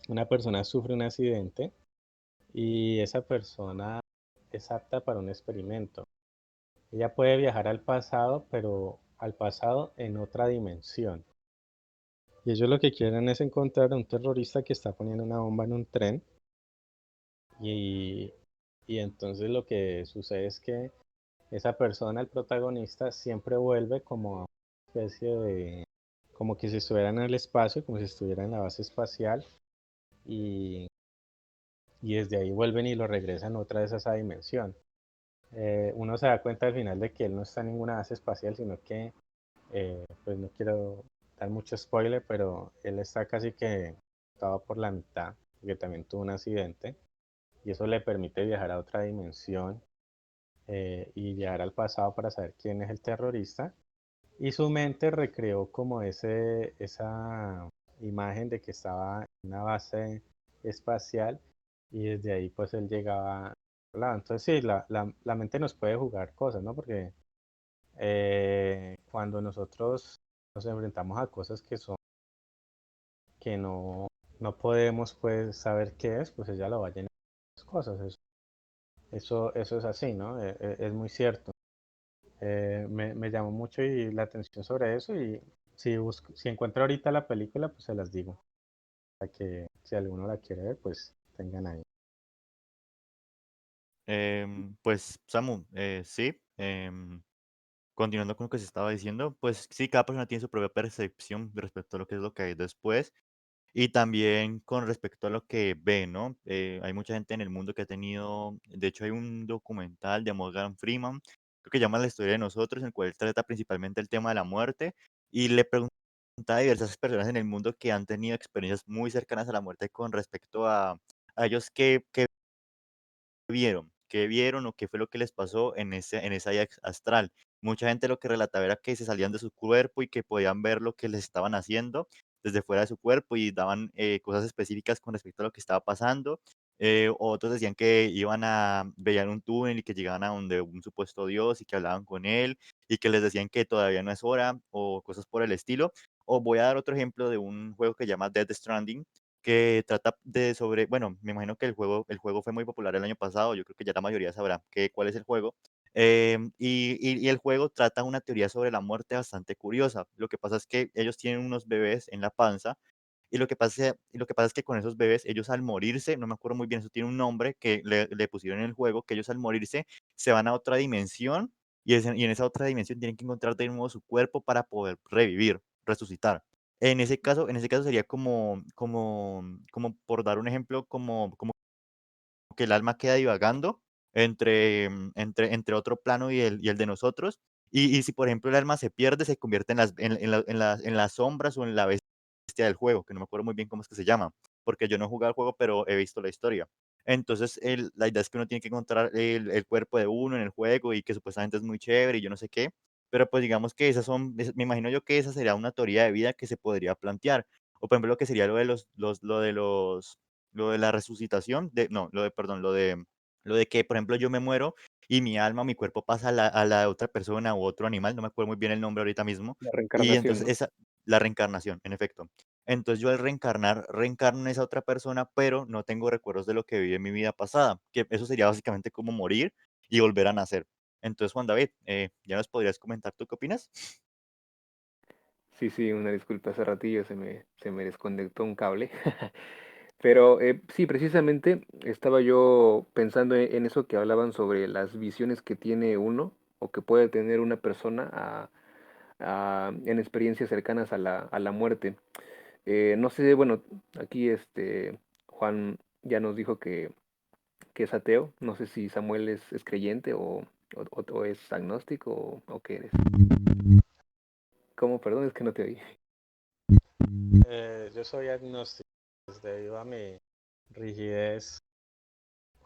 una persona sufre un accidente y esa persona es apta para un experimento. Ella puede viajar al pasado, pero al pasado en otra dimensión. Y ellos lo que quieren es encontrar a un terrorista que está poniendo una bomba en un tren y, y entonces lo que sucede es que esa persona, el protagonista, siempre vuelve como a una especie de, como que si estuviera en el espacio, como si estuviera en la base espacial y, y desde ahí vuelven y lo regresan otra vez a esa dimensión. Uno se da cuenta al final de que él no está en ninguna base espacial, sino que, pues no quiero dar mucho spoiler, pero él está casi que estaba por la mitad, porque también tuvo un accidente, y eso le permite viajar a otra dimensión y viajar al pasado para saber quién es el terrorista. Y su mente recreó como esa imagen de que estaba en una base espacial y desde ahí pues él llegaba a otro lado. Entonces sí, la mente nos puede jugar cosas, ¿no? Porque cuando nosotros nos enfrentamos a cosas que no podemos pues saber qué es, pues ella lo va a llenar de cosas. Eso es así, ¿no? Es muy cierto. Me llamó mucho y la atención sobre eso y si encuentro ahorita la película, pues se las digo, para que si alguno la quiere ver, pues tengan ahí. Pues, Samu, sí, continuando con lo que se estaba diciendo, pues sí, cada persona tiene su propia percepción respecto a lo que es lo que hay después. Y también con respecto a lo que ve, ¿no? Hay mucha gente en el mundo que ha tenido, de hecho hay un documental de Morgan Freeman, creo que llama La historia de nosotros, en el cual trata principalmente el tema de la muerte y le pregunta a diversas personas en el mundo que han tenido experiencias muy cercanas a la muerte con respecto a ellos qué vieron, qué vieron o qué fue lo que les pasó en esa vida astral. Mucha gente lo que relataba era que se salían de su cuerpo y que podían ver lo que les estaban haciendo desde fuera de su cuerpo y daban cosas específicas con respecto a lo que estaba pasando. Otros decían que veían un túnel y que llegaban a donde un supuesto Dios y que hablaban con él y que les decían que todavía no es hora o cosas por el estilo. O voy a dar otro ejemplo de un juego que se llama Death Stranding, que trata de sobre, bueno, me imagino que el juego fue muy popular el año pasado, yo creo que ya la mayoría sabrá cuál es el juego. Y el juego trata una teoría sobre la muerte bastante curiosa. Lo que pasa es que ellos tienen unos bebés en la panza y lo que pasa es que con esos bebés, ellos al morirse, no me acuerdo muy bien, eso tiene un nombre que le pusieron en el juego, que ellos al morirse se van a otra dimensión y en esa otra dimensión tienen que encontrar de nuevo su cuerpo para poder revivir, resucitar. En ese caso sería como por dar un ejemplo, como que el alma queda divagando entre otro plano y el de nosotros, Y si, por ejemplo, el alma se pierde, se convierte en las sombras o en la bestia del juego, que no me acuerdo muy bien cómo es que se llama, porque yo no he jugado el juego, pero he visto la historia. Entonces, la idea es que uno tiene que encontrar el cuerpo de uno en el juego y que supuestamente es muy chévere y yo no sé qué, pero pues digamos que me imagino yo que esa sería una teoría de vida que se podría plantear. O por ejemplo, lo que sería lo de la resucitación, no, perdón, lo de que, por ejemplo, yo me muero y mi alma, mi cuerpo pasa a la de otra persona u otro animal, no me acuerdo muy bien el nombre ahorita mismo, La y reencarnación, entonces ¿no? la reencarnación, en efecto. Entonces yo al reencarno en esa otra persona, pero no tengo recuerdos de lo que viví en mi vida pasada, que eso sería básicamente como morir y volver a nacer. Entonces, Juan David, ¿ya nos podrías comentar tú qué opinas? Sí, sí, una disculpa, hace ratillo se me desconectó un cable. Pero sí, precisamente estaba yo pensando en eso que hablaban sobre las visiones que tiene uno o que puede tener una persona en experiencias cercanas a a la muerte. No sé, bueno, aquí Juan ya nos dijo que es ateo. No sé si Samuel es creyente o es agnóstico o qué eres. ¿Cómo? Perdón, es que no te oí. Yo soy agnóstico, pues, debido a mi rigidez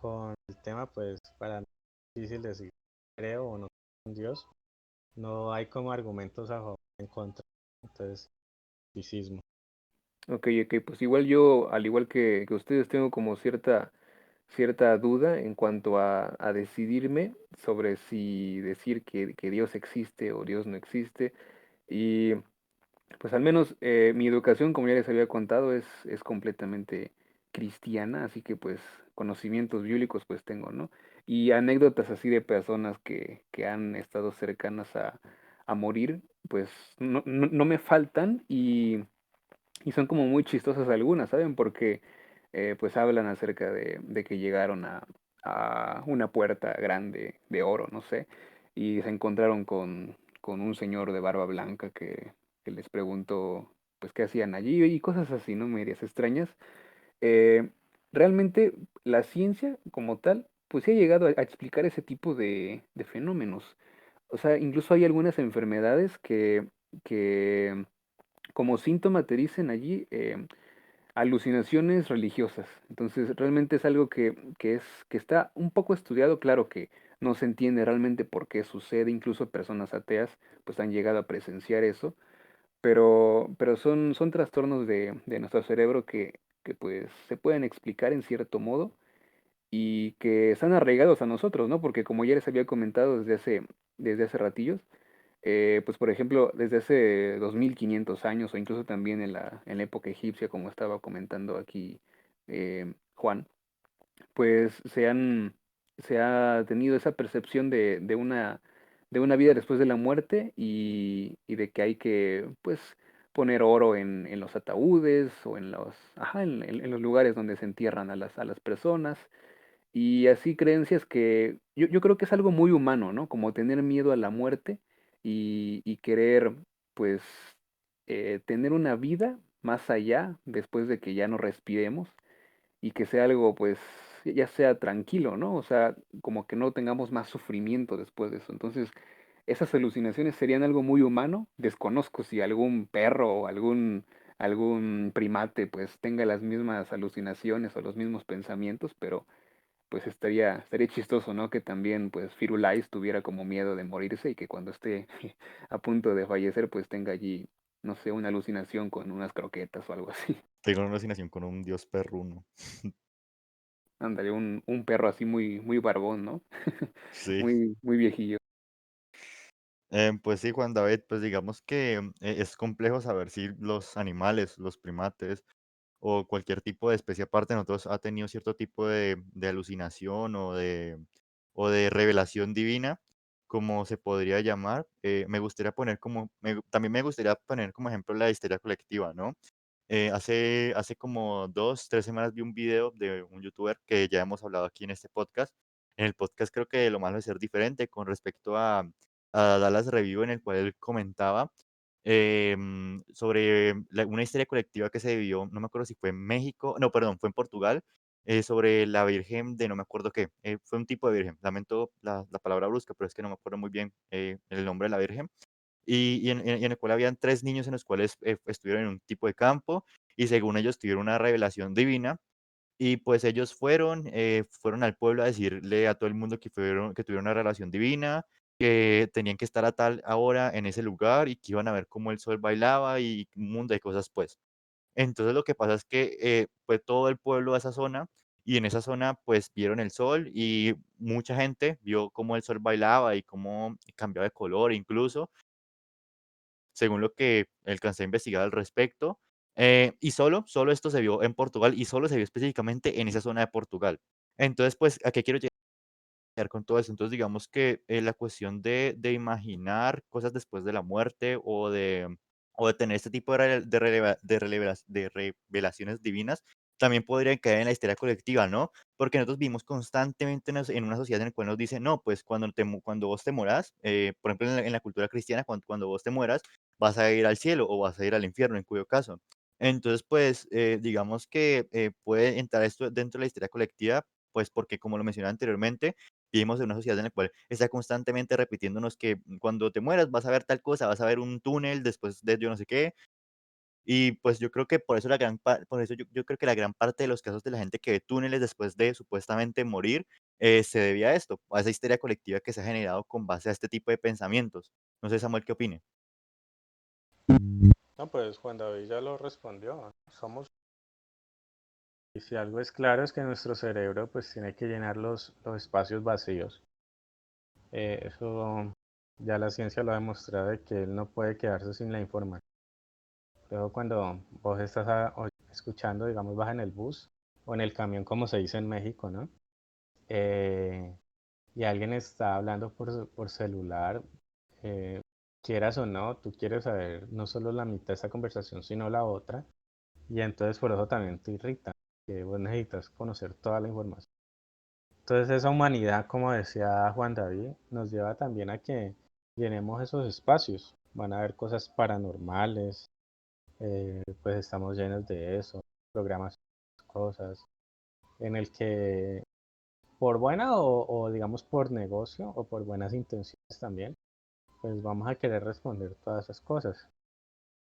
con el tema, pues para mí es difícil decir creo o no creo en Dios. No hay como argumentos a favor en contra. Entonces, escepticismo. Ok, ok, pues igual yo, al igual que ustedes, tengo como cierta duda en cuanto a decidirme sobre si decir que Dios existe o Dios no existe. Y pues al menos mi educación, como ya les había contado, es completamente cristiana, así que pues conocimientos bíblicos pues tengo, ¿no? Y anécdotas así de personas que han estado cercanas a morir, pues no me faltan y son como muy chistosas algunas, ¿saben? Porque pues hablan acerca de que llegaron a una puerta grande de oro, no sé, y se encontraron con un señor de barba blanca que les preguntó pues qué hacían allí y cosas así, ¿no? Medias extrañas. Eh, realmente la ciencia como tal, pues sí ha llegado a explicar ese tipo de fenómenos. O sea, incluso hay algunas enfermedades que como síntoma te dicen allí alucinaciones religiosas. Entonces, realmente es algo que está un poco estudiado, claro que no se entiende realmente por qué sucede, incluso personas ateas pues han llegado a presenciar eso, pero son trastornos de nuestro cerebro que pues se pueden explicar en cierto modo y que están arraigados a nosotros, ¿no? Porque como ya les había comentado desde hace ratillos, pues por ejemplo, desde hace 2500 años o incluso también en la época egipcia, como estaba comentando aquí Juan, pues se ha tenido esa percepción de una vida después de la muerte y de que hay que, pues, poner oro en los ataúdes o en los lugares donde se entierran a las personas y así creencias que yo creo que es algo muy humano, ¿no? Como tener miedo a la muerte y querer, pues, tener una vida más allá después de que ya no respiremos y que sea algo, pues, ya sea tranquilo, ¿no? O sea, como que no tengamos más sufrimiento después de eso. Entonces, esas alucinaciones serían algo muy humano. Desconozco si algún perro o algún primate, pues, tenga las mismas alucinaciones o los mismos pensamientos, pero pues estaría chistoso, ¿no? Que también, pues, Firulais tuviera como miedo de morirse y que cuando esté a punto de fallecer, pues tenga allí, no sé, una alucinación con unas croquetas o algo así. Tengo una alucinación con un dios perruno. Ándale, un perro así muy barbón, ¿no? Sí. Muy viejillo. Pues sí, Juan David, pues digamos que es complejo saber si los animales, los primates o cualquier tipo de especie aparte de nosotros ha tenido cierto tipo de alucinación o de revelación divina, como se podría llamar. Me gustaría poner también me gustaría poner como ejemplo la histeria colectiva, ¿no? Hace como 2, 3 semanas vi un video de un youtuber que ya hemos hablado aquí en este podcast. En el podcast creo que lo malo de ser diferente con respecto a Dallas Review, en el cual él comentaba sobre una histeria colectiva que se vivió, no me acuerdo si fue en México, no, perdón, fue en Portugal, sobre la Virgen de no me acuerdo qué, fue un tipo de virgen, lamento la palabra brusca, pero es que no me acuerdo muy bien el nombre de la Virgen, y en el cual habían 3 niños en los cuales, estuvieron en un tipo de campo, y según ellos tuvieron una revelación divina, y pues ellos fueron al pueblo a decirle a todo el mundo que tuvieron una relación divina, que tenían que estar a tal hora en ese lugar, y que iban a ver cómo el sol bailaba, y un mundo de cosas, pues. Entonces, lo que pasa es que, fue todo el pueblo a esa zona, y en esa zona, pues, vieron el sol, y mucha gente vio cómo el sol bailaba, y cómo cambiaba de color incluso, según lo que alcancé a investigar al respecto. Y solo esto se vio en Portugal, y solo se vio específicamente en esa zona de Portugal. Entonces, pues, ¿a qué quiero llegar con todo eso? Entonces, digamos que, la cuestión de imaginar cosas después de la muerte, o de tener este tipo de revelaciones divinas, también podrían caer en la histeria colectiva, ¿no? Porque nosotros vivimos constantemente en una sociedad en la cual nos dicen: "No, pues cuando vos te mueras", por ejemplo, en la cultura cristiana, cuando vos te mueras, vas a ir al cielo o vas a ir al infierno, en cuyo caso. Entonces, pues, digamos que, puede entrar esto dentro de la histeria colectiva, pues, porque, como lo mencionaba anteriormente, vivimos en una sociedad en la cual está constantemente repitiéndonos que cuando te mueras vas a ver tal cosa, vas a ver un túnel después de yo no sé qué. Y pues yo creo que por eso por eso yo creo que la gran parte de los casos de la gente que ve túneles después de supuestamente morir, se debía a esto, a esa histeria colectiva que se ha generado con base a este tipo de pensamientos. No sé, Samuel, ¿qué opine? No, pues Juan David ya lo respondió. Somos, y si algo es claro es que nuestro cerebro pues tiene que llenar los espacios vacíos. Eso ya la ciencia lo ha demostrado de que él no puede quedarse sin la información. Luego cuando vos estás escuchando, digamos, vas en el bus o en el camión, como se dice en México, ¿no? Eh, y alguien está hablando por celular, eh, quieras o no, tú quieres saber no solo la mitad de esa conversación, sino la otra. Y entonces por eso también te irrita, que vos necesitas conocer toda la información. Entonces esa humanidad, como decía Juan David, nos lleva también a que llenemos esos espacios. Van a haber cosas paranormales, pues estamos llenos de eso, programas, cosas, en el que por buena o digamos por negocio o por buenas intenciones también, pues vamos a querer responder todas esas cosas.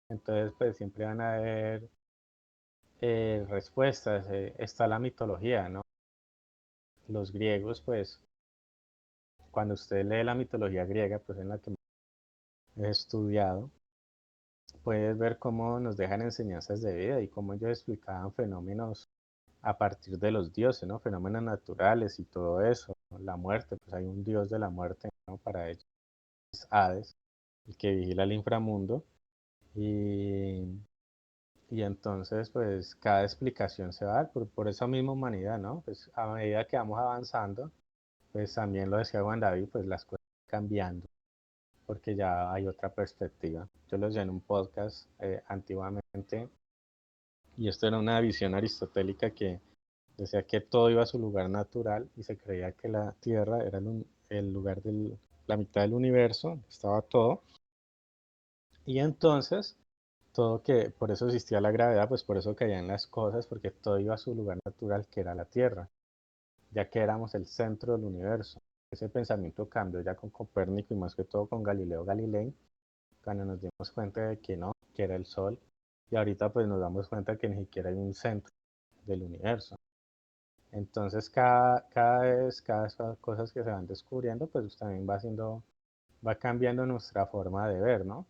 Entonces pues siempre van a haber respuestas. Está la mitología, ¿no? Los griegos, pues cuando usted lee la mitología griega, pues en la que he estudiado, puedes ver cómo nos dejan enseñanzas de vida y cómo ellos explicaban fenómenos a partir de los dioses, ¿no? Fenómenos naturales y todo eso. La muerte, pues hay un dios de la muerte, ¿no? Para ellos, es Hades, el que vigila el inframundo. Y, y entonces, pues cada explicación se va a dar por esa misma humanidad, ¿no? Pues a medida que vamos avanzando, pues también lo decía Juan David, pues las cosas van cambiando, porque ya hay otra perspectiva. Yo lo decía en un podcast antiguamente, y esto era una visión aristotélica que decía que todo iba a su lugar natural y se creía que la Tierra era el lugar de la mitad del universo, estaba todo. Y entonces, todo que, por eso existía la gravedad, pues por eso caían las cosas, porque todo iba a su lugar natural, que era la Tierra, ya que éramos el centro del universo. Ese pensamiento cambió ya con Copérnico y más que todo con Galileo Galilei, cuando nos dimos cuenta de que no, que era el Sol. Y ahorita pues nos damos cuenta que ni siquiera hay un centro del universo. Entonces cada vez cosas que se van descubriendo, pues también va cambiando nuestra forma de ver, ¿no?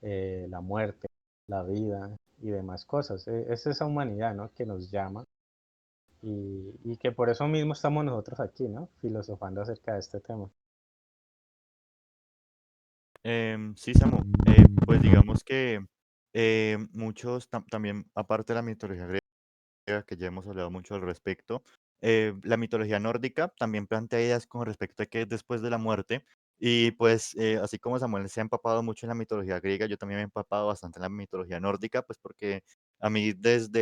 La muerte, la vida y demás cosas. Es esa humanidad, ¿no? Que nos llama y que por eso mismo estamos nosotros aquí, ¿no? Filosofando acerca de este tema. Sí, Samu, pues digamos que muchos también, aparte de la mitología griega, que ya hemos hablado mucho al respecto, la mitología nórdica también plantea ideas con respecto a qué es después de la muerte. Y pues, así como Samuel se ha empapado mucho en la mitología griega, yo también me he empapado bastante en la mitología nórdica, pues porque a mí desde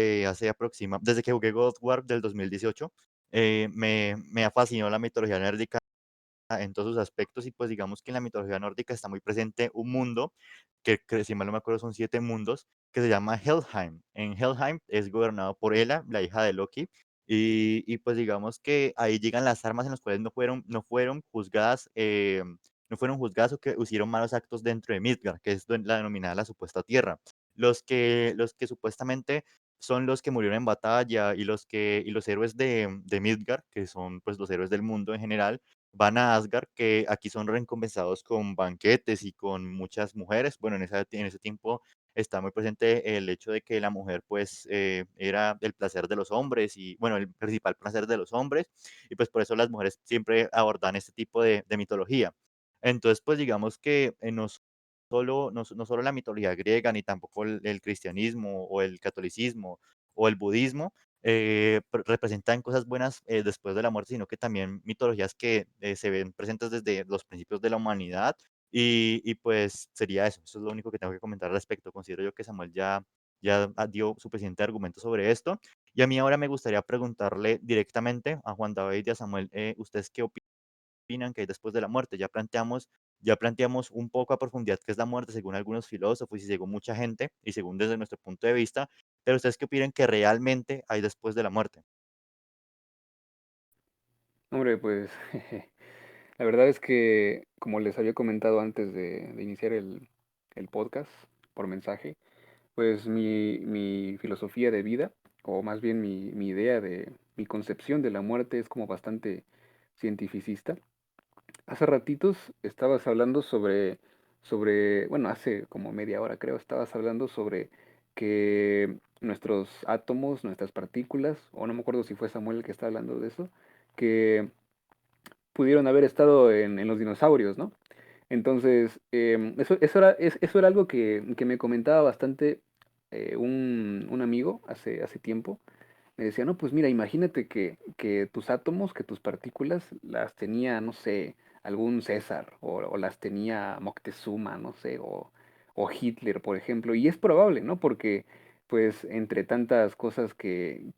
que jugué God of War del 2018, me ha fascinado la mitología nórdica en todos sus aspectos, y pues digamos que en la mitología nórdica está muy presente un mundo que si mal no me acuerdo son 7 mundos, que se llama Helheim. En Helheim es gobernado por Hela, la hija de Loki, Y pues digamos que ahí llegan las armas en las cuales no fueron juzgadas, no fueron juzgadas o que hicieron malos actos dentro de Midgard, que es la denominada la supuesta tierra. Los que supuestamente son los que murieron en batalla y los héroes de Midgard, que son pues los héroes del mundo en general, van a Asgard, que aquí son recompensados con banquetes y con muchas mujeres. Bueno, en ese tiempo está muy presente el hecho de que la mujer, pues, era el placer de los hombres y, bueno, el principal placer de los hombres, y pues por eso las mujeres siempre abordan este tipo de mitología. Entonces, pues digamos que no solo la mitología griega, ni tampoco el cristianismo o el catolicismo o el budismo representan cosas buenas después de la muerte, sino que también mitologías que se ven presentes desde los principios de la humanidad y pues sería eso. Eso es lo único que tengo que comentar al respecto. Considero yo que Samuel ya dio suficiente argumento sobre esto. Y a mí ahora me gustaría preguntarle directamente a Juan David y a Samuel, ¿ustedes qué opinan que hay después de la muerte? Ya planteamos un poco a profundidad qué es la muerte según algunos filósofos y según mucha gente y según desde nuestro punto de vista, pero ¿ustedes qué opinan que realmente hay después de la muerte? Hombre, pues la verdad es que, como les había comentado antes de iniciar el podcast por mensaje, pues mi filosofía de vida, o más bien mi idea mi concepción de la muerte es como bastante cientificista. Hace ratitos estabas hablando bueno, hace como media hora creo, estabas hablando sobre que nuestros átomos, nuestras partículas, o no me acuerdo si fue Samuel el que estaba hablando de eso, que pudieron haber estado en los dinosaurios, ¿no? Entonces, eso era algo que me comentaba bastante un amigo hace tiempo. Me decía, no, pues mira, imagínate que tus átomos, que tus partículas las tenía, no sé, algún César, o las tenía Moctezuma, no sé, o Hitler, por ejemplo. Y es probable, ¿no? Porque, pues, entre tantas cosas que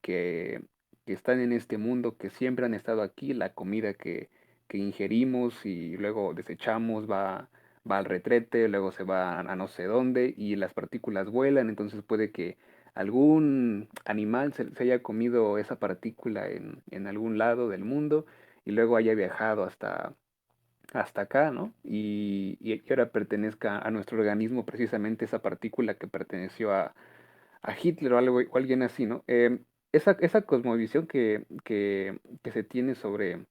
están en este mundo, que siempre han estado aquí, la comida que ingerimos y luego desechamos va al retrete, luego se va a no sé dónde, y las partículas vuelan, entonces puede que algún animal se haya comido esa partícula en algún lado del mundo y luego haya viajado hasta acá, ¿no? Y ahora pertenezca a nuestro organismo precisamente esa partícula que perteneció a Hitler o, o alguien así, ¿no? Esa cosmovisión que se tiene sobre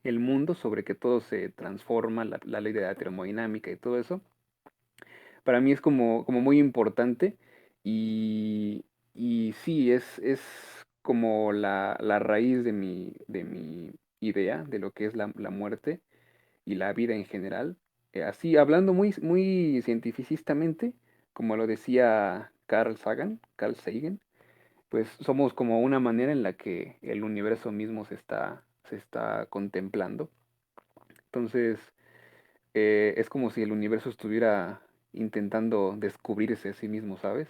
el mundo, sobre que todo se transforma, la ley de la termodinámica y todo eso, para mí es como muy importante y, y sí, es como la raíz de mi idea de lo que es la muerte y la vida en general. Así, hablando muy cientificistamente, como lo decía Carl Sagan, pues somos como una manera en la que el universo mismo se está contemplando. Entonces, es como si el universo estuviera intentando descubrirse a sí mismo, ¿sabes?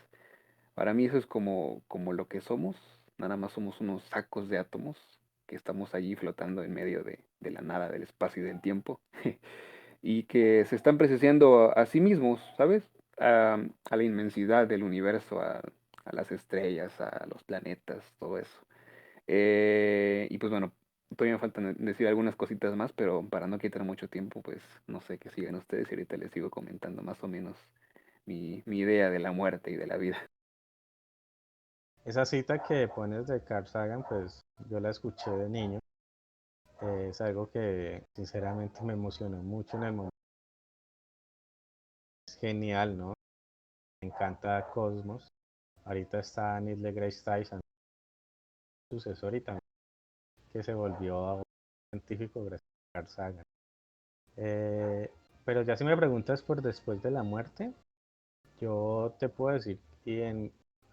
Para mí eso es como lo que somos, nada más somos unos sacos de átomos que estamos allí flotando en medio de la nada, del espacio y del tiempo, y que se están presenciando a sí mismos, ¿sabes? A la inmensidad del universo, a las estrellas, a los planetas, todo eso. Y pues bueno, todavía me faltan decir algunas cositas más, pero para no quitar mucho tiempo, pues no sé qué sigan ustedes y ahorita les sigo comentando más o menos mi idea de la muerte y de la vida. Esa cita que pones de Carl Sagan, pues yo la escuché de niño. Es algo que sinceramente me emocionó mucho en el momento. Es genial, ¿no? Me encanta Cosmos. Ahorita está Neil deGrasse Tyson, sucesor y también que se volvió un científico gracias a Carl Sagan. Eh, pero ya si me preguntas por después de la muerte, yo te puedo decir,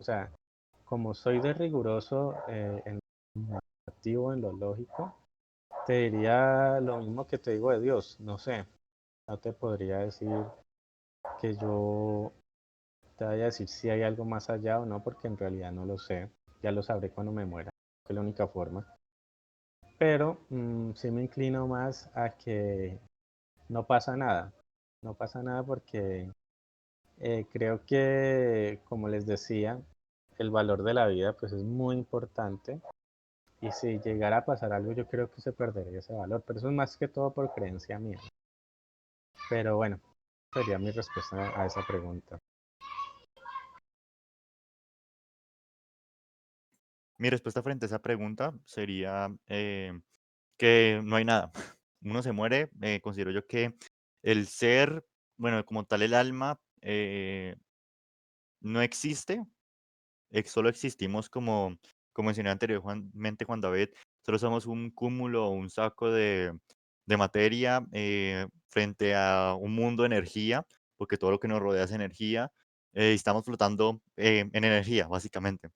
o sea, como soy de riguroso en lo activo, en lo lógico, te diría lo mismo que te digo de Dios. No sé, no te podría decir que yo te vaya a decir si hay algo más allá o no, porque en realidad no lo sé. Ya lo sabré cuando me muera, que es la única forma. Pero sí me inclino más a que no pasa nada. No pasa nada porque creo que, como les decía, el valor de la vida pues es muy importante Y si llegara a pasar algo, yo creo que se perdería ese valor, pero eso es más que todo por creencia mía. Pero bueno, sería mi respuesta a esa pregunta. Mi respuesta frente a esa pregunta sería que no hay nada. Uno se muere, considero yo que el ser, bueno, como tal el alma, no existe, solo existimos como mencioné anteriormente Juan David, solo somos un cúmulo o un saco de materia frente a un mundo de energía, porque todo lo que nos rodea es energía, y estamos flotando en energía, básicamente.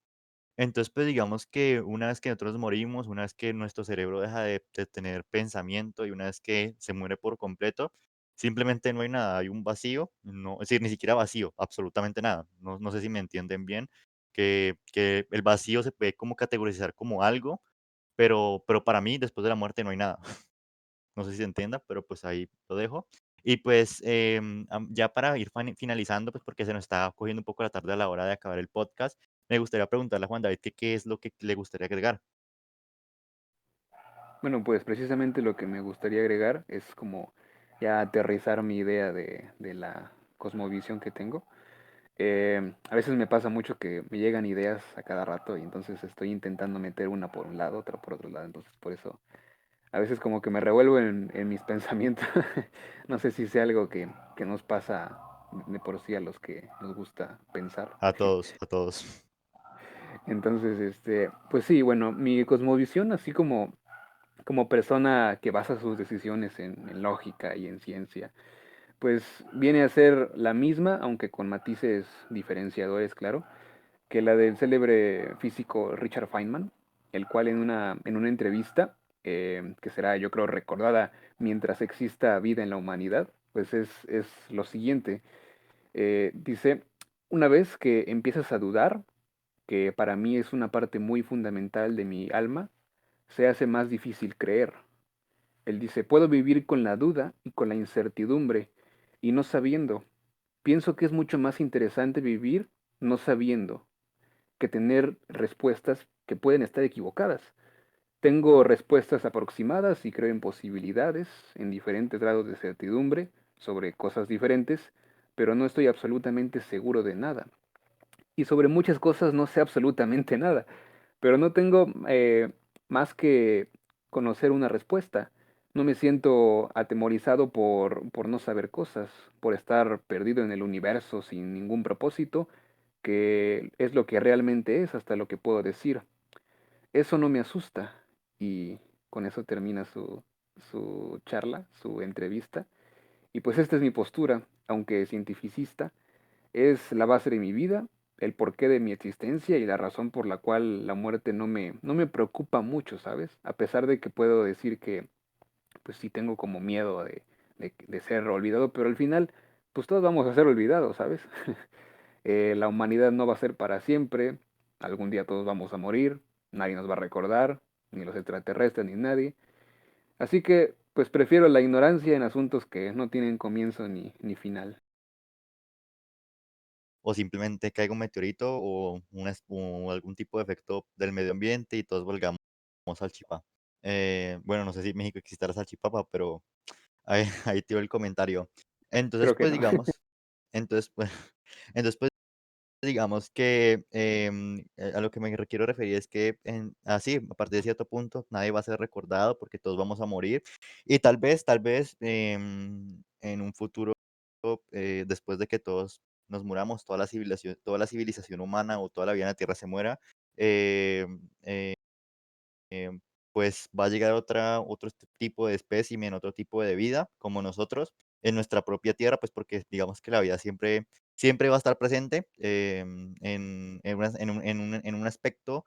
Entonces, pues digamos que una vez que nosotros morimos, una vez que nuestro cerebro deja de tener pensamiento y una vez que se muere por completo, simplemente no hay nada, hay un vacío, no, es decir, ni siquiera vacío, absolutamente nada. No sé si me entienden bien, que el vacío se puede como categorizar como algo, pero para mí después de la muerte no hay nada. No sé si se entienda, pero pues ahí lo dejo. Y pues ya para ir finalizando, pues porque se nos está cogiendo un poco la tarde a la hora de acabar el podcast, me gustaría preguntarle a Juan David que qué es lo que le gustaría agregar. Bueno, pues precisamente lo que me gustaría agregar es como ya aterrizar mi idea de la cosmovisión que tengo. A veces me pasa mucho que me llegan ideas a cada rato y entonces estoy intentando meter una por un lado, otra por otro lado. Entonces por eso a veces como que me revuelvo en mis pensamientos. No sé si sea algo que nos pasa de por sí a los que nos gusta pensar. A todos, a todos. Entonces, pues sí, bueno, mi cosmovisión, así como persona que basa sus decisiones en lógica y en ciencia, pues viene a ser la misma, aunque con matices diferenciadores, claro, que la del célebre físico Richard Feynman, el cual en una entrevista, que será yo creo recordada mientras exista vida en la humanidad, pues es lo siguiente. Dice, una vez que empiezas a dudar, que para mí es una parte muy fundamental de mi alma, se hace más difícil creer. Él dice, puedo vivir con la duda y con la incertidumbre y no sabiendo. Pienso que es mucho más interesante vivir no sabiendo que tener respuestas que pueden estar equivocadas. Tengo respuestas aproximadas y creo en posibilidades, en diferentes grados de certidumbre, sobre cosas diferentes, pero no estoy absolutamente seguro de nada. Y sobre muchas cosas no sé absolutamente nada, pero no tengo más que conocer una respuesta. No me siento atemorizado por no saber cosas, por estar perdido en el universo sin ningún propósito, que es lo que realmente es hasta lo que puedo decir. Eso no me asusta. Y con eso termina su charla, su entrevista. Y pues esta es mi postura, aunque cientificista, es la base de mi vida, el porqué de mi existencia y la razón por la cual la muerte no me preocupa mucho, ¿sabes? A pesar de que puedo decir que pues sí tengo como miedo de ser olvidado, pero al final pues todos vamos a ser olvidados, ¿sabes? La humanidad no va a ser para siempre, algún día todos vamos a morir, nadie nos va a recordar, ni los extraterrestres, ni nadie. Así que pues prefiero la ignorancia en asuntos que no tienen comienzo ni final. O simplemente caiga un meteorito o, o algún tipo de efecto del medio ambiente y todos volvamos salchipapa. Bueno, no sé si en México existará salchipapa, pero ahí, ahí tiro el comentario. Entonces, Creo que pues no. digamos, entonces, pues, entonces, pues, digamos que, a lo que me quiero referir es que así, a partir de cierto punto, nadie va a ser recordado porque todos vamos a morir. Y tal vez, en un futuro, después de que todos nos muramos, toda la civilización humana o toda la vida en la Tierra se muera, pues va a llegar otro tipo de espécimen, otro tipo de vida como nosotros en nuestra propia tierra, pues porque digamos que la vida siempre va a estar presente en un aspecto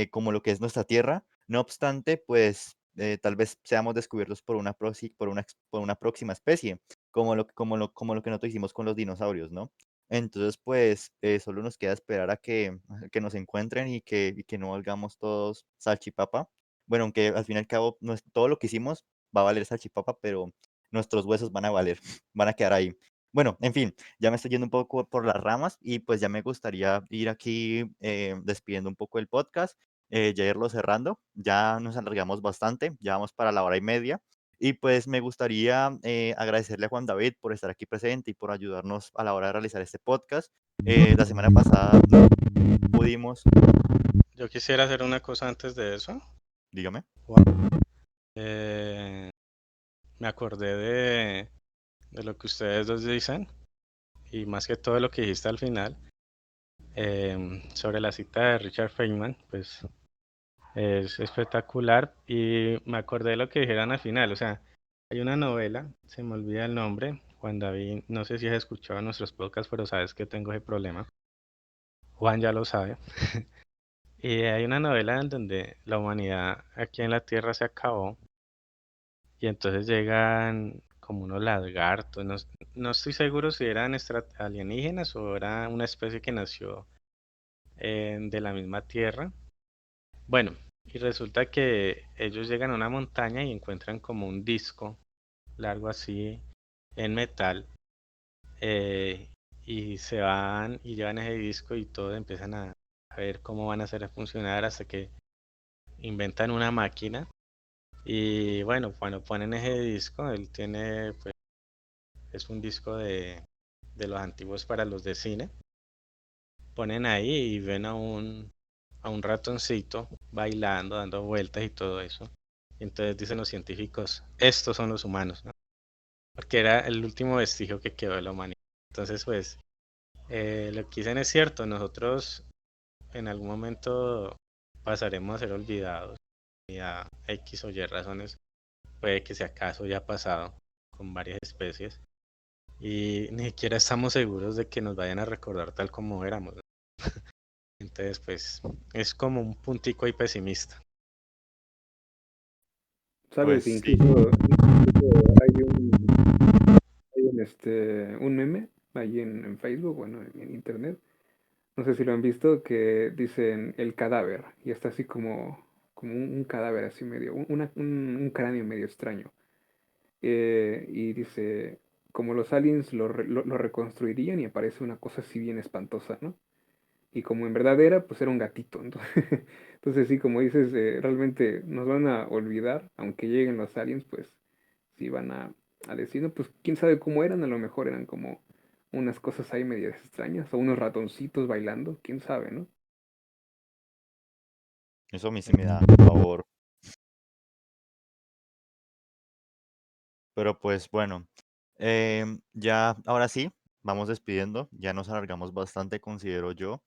como lo que es nuestra tierra. No obstante, pues tal vez seamos descubiertos por por una próxima especie, como lo que nosotros hicimos con los dinosaurios, ¿no? Entonces, pues solo nos queda esperar a que nos encuentren y que no valgamos todos salchipapa. Bueno, aunque al fin y al cabo todo lo que hicimos va a valer salchipapa, pero nuestros huesos van a valer, van a quedar ahí. Bueno, en fin, ya me estoy yendo un poco por las ramas y pues ya me gustaría ir aquí despidiendo un poco el podcast. ya irlo cerrando. Ya nos alargamos bastante, ya vamos para la hora y media. Y pues me gustaría agradecerle a Juan David por estar aquí presente y por ayudarnos a la hora de realizar este podcast. La semana pasada no pudimos, Yo quisiera hacer una cosa antes de eso. dígame. Eh, Me acordé de lo que ustedes dos dicen y más que todo lo que dijiste al final sobre la cita de Richard Feynman, pues es espectacular y me acordé de lo que dijeron al final, o sea, hay una novela, se me olvida el nombre, Juan David, no sé si has escuchado nuestros podcasts, pero sabes que tengo ese problema, Juan ya lo sabe, y hay una novela en donde la humanidad aquí en la Tierra se acabó y entonces llegan como unos lagartos, no, no estoy seguro si eran alienígenas o era una especie que nació de la misma Tierra. Bueno, y resulta que ellos llegan a una montaña y encuentran como un disco largo así en metal eh, y se van y llevan ese disco y todos empiezan a ver cómo van a hacer funcionar hasta que inventan una máquina y bueno, cuando ponen ese disco, él tiene, pues es un disco de los antiguos para los de cine, ponen ahí y ven a un ratoncito bailando, dando vueltas y todo eso. Entonces dicen los científicos, estos son los humanos, ¿no? Porque era el último vestigio que quedó de la humanidad. Entonces, pues, lo que dicen es cierto, nosotros en algún momento pasaremos a ser olvidados y a X o Y razones, puede que si acaso ya ha pasado con varias especies y ni siquiera estamos seguros de que nos vayan a recordar tal como éramos, ¿no? Entonces, pues, es como un puntico ahí pesimista. ¿Sabes? Pues sí, Incluso hay un meme ahí en Facebook, bueno, en internet. No sé si lo han visto, que dicen el cadáver, y está así como un cadáver así medio, un cráneo medio extraño. Y dice, como los aliens lo reconstruirían y aparece una cosa así bien espantosa, ¿no? Y como en verdad era, pues era un gatito. Entonces, entonces sí, como dices, realmente nos van a olvidar, aunque lleguen los aliens, pues sí van a decir, no, pues quién sabe cómo eran, a lo mejor eran como unas cosas ahí medias extrañas, o unos ratoncitos bailando, quién sabe, ¿no? eso a mí sí me da favor. Pero pues bueno, ya ahora sí, vamos despidiendo. Ya nos alargamos bastante, considero yo.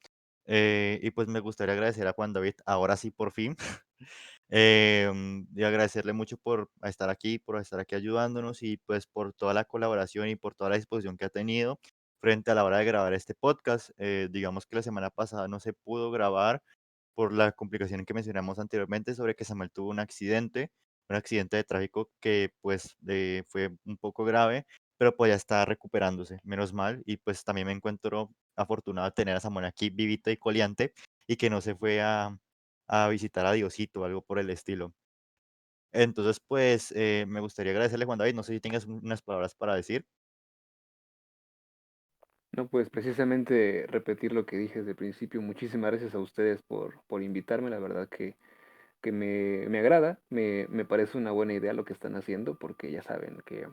Y pues me gustaría agradecer a Juan David, ahora sí por fin, y agradecerle mucho por estar aquí ayudándonos y pues por toda la colaboración y por toda la disposición que ha tenido frente a la hora de grabar este podcast. Digamos que la semana pasada no se pudo grabar por la complicación que mencionamos anteriormente sobre que Samuel tuvo un accidente de tráfico que pues fue un poco grave, pero pues ya está recuperándose, menos mal, y pues también me encuentro afortunado de tener a Samuel aquí vivito y coleante y que no se fue a visitar a Diosito o algo por el estilo. Entonces, pues me gustaría agradecerle, Juan David, no sé si tengas unas palabras para decir. No, pues precisamente repetir lo que dije desde el principio. Muchísimas gracias a ustedes por invitarme. La verdad que me agrada, me parece una buena idea lo que están haciendo, porque ya saben que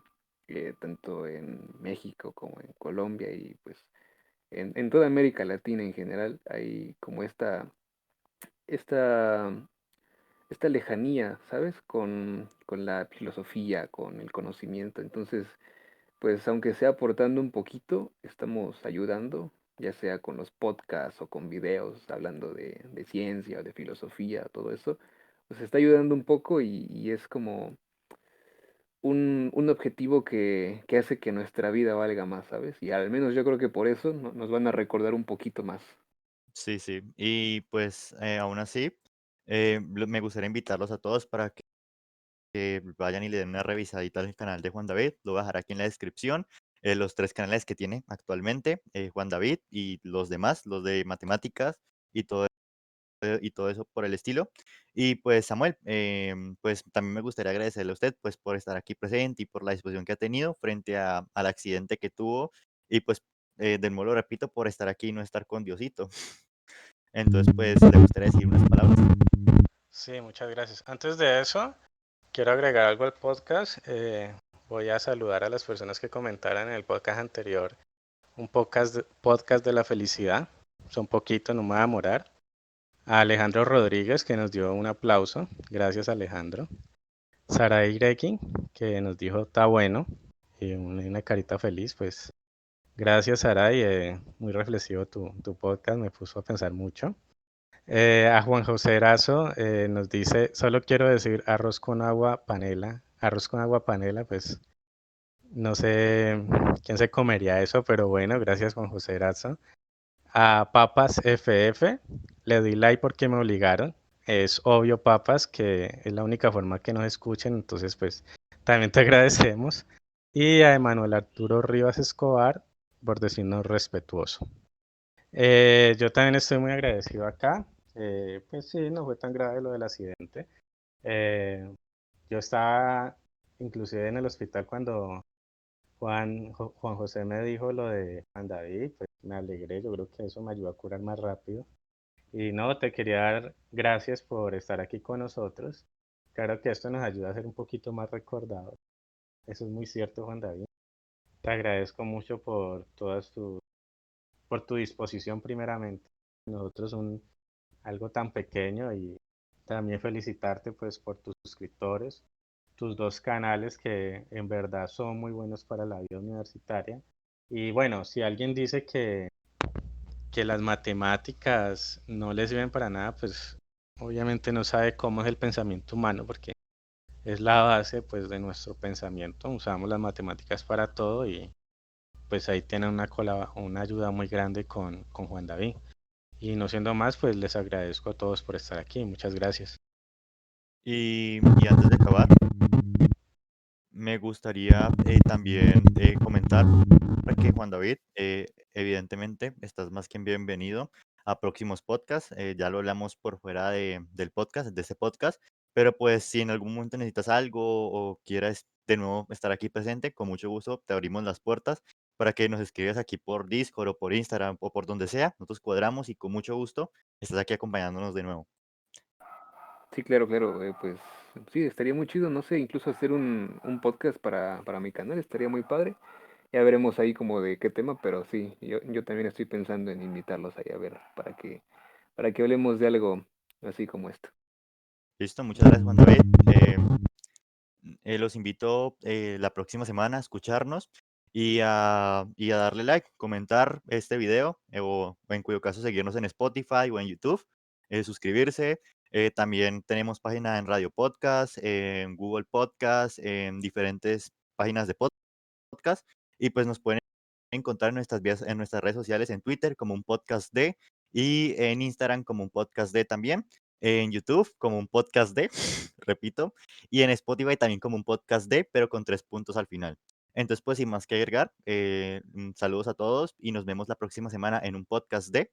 tanto en México como en Colombia y pues en toda América Latina en general hay como esta, esta lejanía, ¿sabes? Con la filosofía, con el conocimiento. Entonces, pues aunque sea aportando un poquito, estamos ayudando, ya sea con los podcasts o con videos hablando de ciencia o de filosofía, todo eso, pues está ayudando un poco y es como un objetivo que hace que nuestra vida valga más, ¿sabes? Y al menos yo creo que por eso nos van a recordar un poquito más. Sí, sí. Y pues aún así, me gustaría invitarlos a todos para que vayan y le den una revisadita al canal de Juan David. Lo voy a dejar aquí en la descripción. Los tres canales que tiene actualmente, Juan David y los demás, los de matemáticas y todo eso por el estilo. Y pues Samuel, pues también me gustaría agradecerle a usted pues por estar aquí presente y por la disposición que ha tenido frente al accidente que tuvo y pues de nuevo lo repito por estar aquí y no estar con Diosito. Entonces pues le gustaría decir unas palabras. Sí, muchas gracias. Antes de eso, quiero agregar algo al podcast. Voy a saludar a las personas que comentaron en el podcast anterior, un podcast de la felicidad. Son poquitos, no me voy a demorar. A Alejandro Rodríguez, que nos dio un aplauso. Gracias, Alejandro. Sarai Gregin, que nos dijo, está bueno. Y una carita feliz, pues. Gracias, Sarai. Muy reflexivo tu podcast, me puso a pensar mucho. A Juan José Erazo nos dice, solo quiero decir arroz con agua panela. Arroz con agua panela, pues no sé quién se comería eso, pero bueno, gracias Juan José Erazo. A Papas FF, le di like porque me obligaron. Es obvio, Papas, que es la única forma que nos escuchen, entonces pues también te agradecemos. Y a Emanuel Arturo Rivas Escobar por decirnos respetuoso. Yo también estoy muy agradecido acá. Pues sí, no fue tan grave lo del accidente. Eh, yo estaba inclusive en el hospital cuando Juan José me dijo lo de Juan David, pues me alegré, yo creo que eso me ayudó a curar más rápido. Y no, te quería dar gracias por estar aquí con nosotros. Claro que esto nos ayuda a ser un poquito más recordados. Eso es muy cierto, Juan David. Te agradezco mucho por tu disposición primeramente. Nosotros algo tan pequeño y también felicitarte pues por tus suscriptores, tus dos canales que en verdad son muy buenos para la vida universitaria. Y bueno, si alguien dice que las matemáticas no les sirven para nada, pues obviamente no sabe cómo es el pensamiento humano, porque es la base pues de nuestro pensamiento. Usamos las matemáticas para todo y pues ahí tienen una ayuda muy grande con Juan David. Y no siendo más, pues les agradezco a todos por estar aquí. Muchas gracias. Y antes de acabar, me gustaría también comentar que Juan David, evidentemente, estás más que bienvenido a próximos podcasts. Ya lo hablamos por fuera del podcast, de ese podcast, pero pues si en algún momento necesitas algo o quieras de nuevo estar aquí presente, con mucho gusto te abrimos las puertas para que nos escribas aquí por Discord o por Instagram o por donde sea. Nosotros cuadramos y con mucho gusto estás aquí acompañándonos de nuevo. Sí, claro, claro, pues sí, estaría muy chido, no sé, incluso hacer un podcast para mi canal, estaría muy padre. Ya veremos ahí como de qué tema, pero sí, yo también estoy pensando en invitarlos ahí a ver, para que hablemos de algo así como esto. Listo, muchas gracias Juan David. Los invito la próxima semana a escucharnos y a darle like, comentar este video o en cuyo caso seguirnos en Spotify o en YouTube, suscribirse. También tenemos página en Radio Podcast, en Google Podcast, en diferentes páginas de podcast y pues nos pueden encontrar en nuestras redes sociales, en Twitter como un podcast de y en Instagram como un podcast de también, en YouTube como un podcast de, repito, y en Spotify también como un podcast de, pero con 3 puntos al final. Entonces, pues sin más que agregar, saludos a todos y nos vemos la próxima semana en un podcast de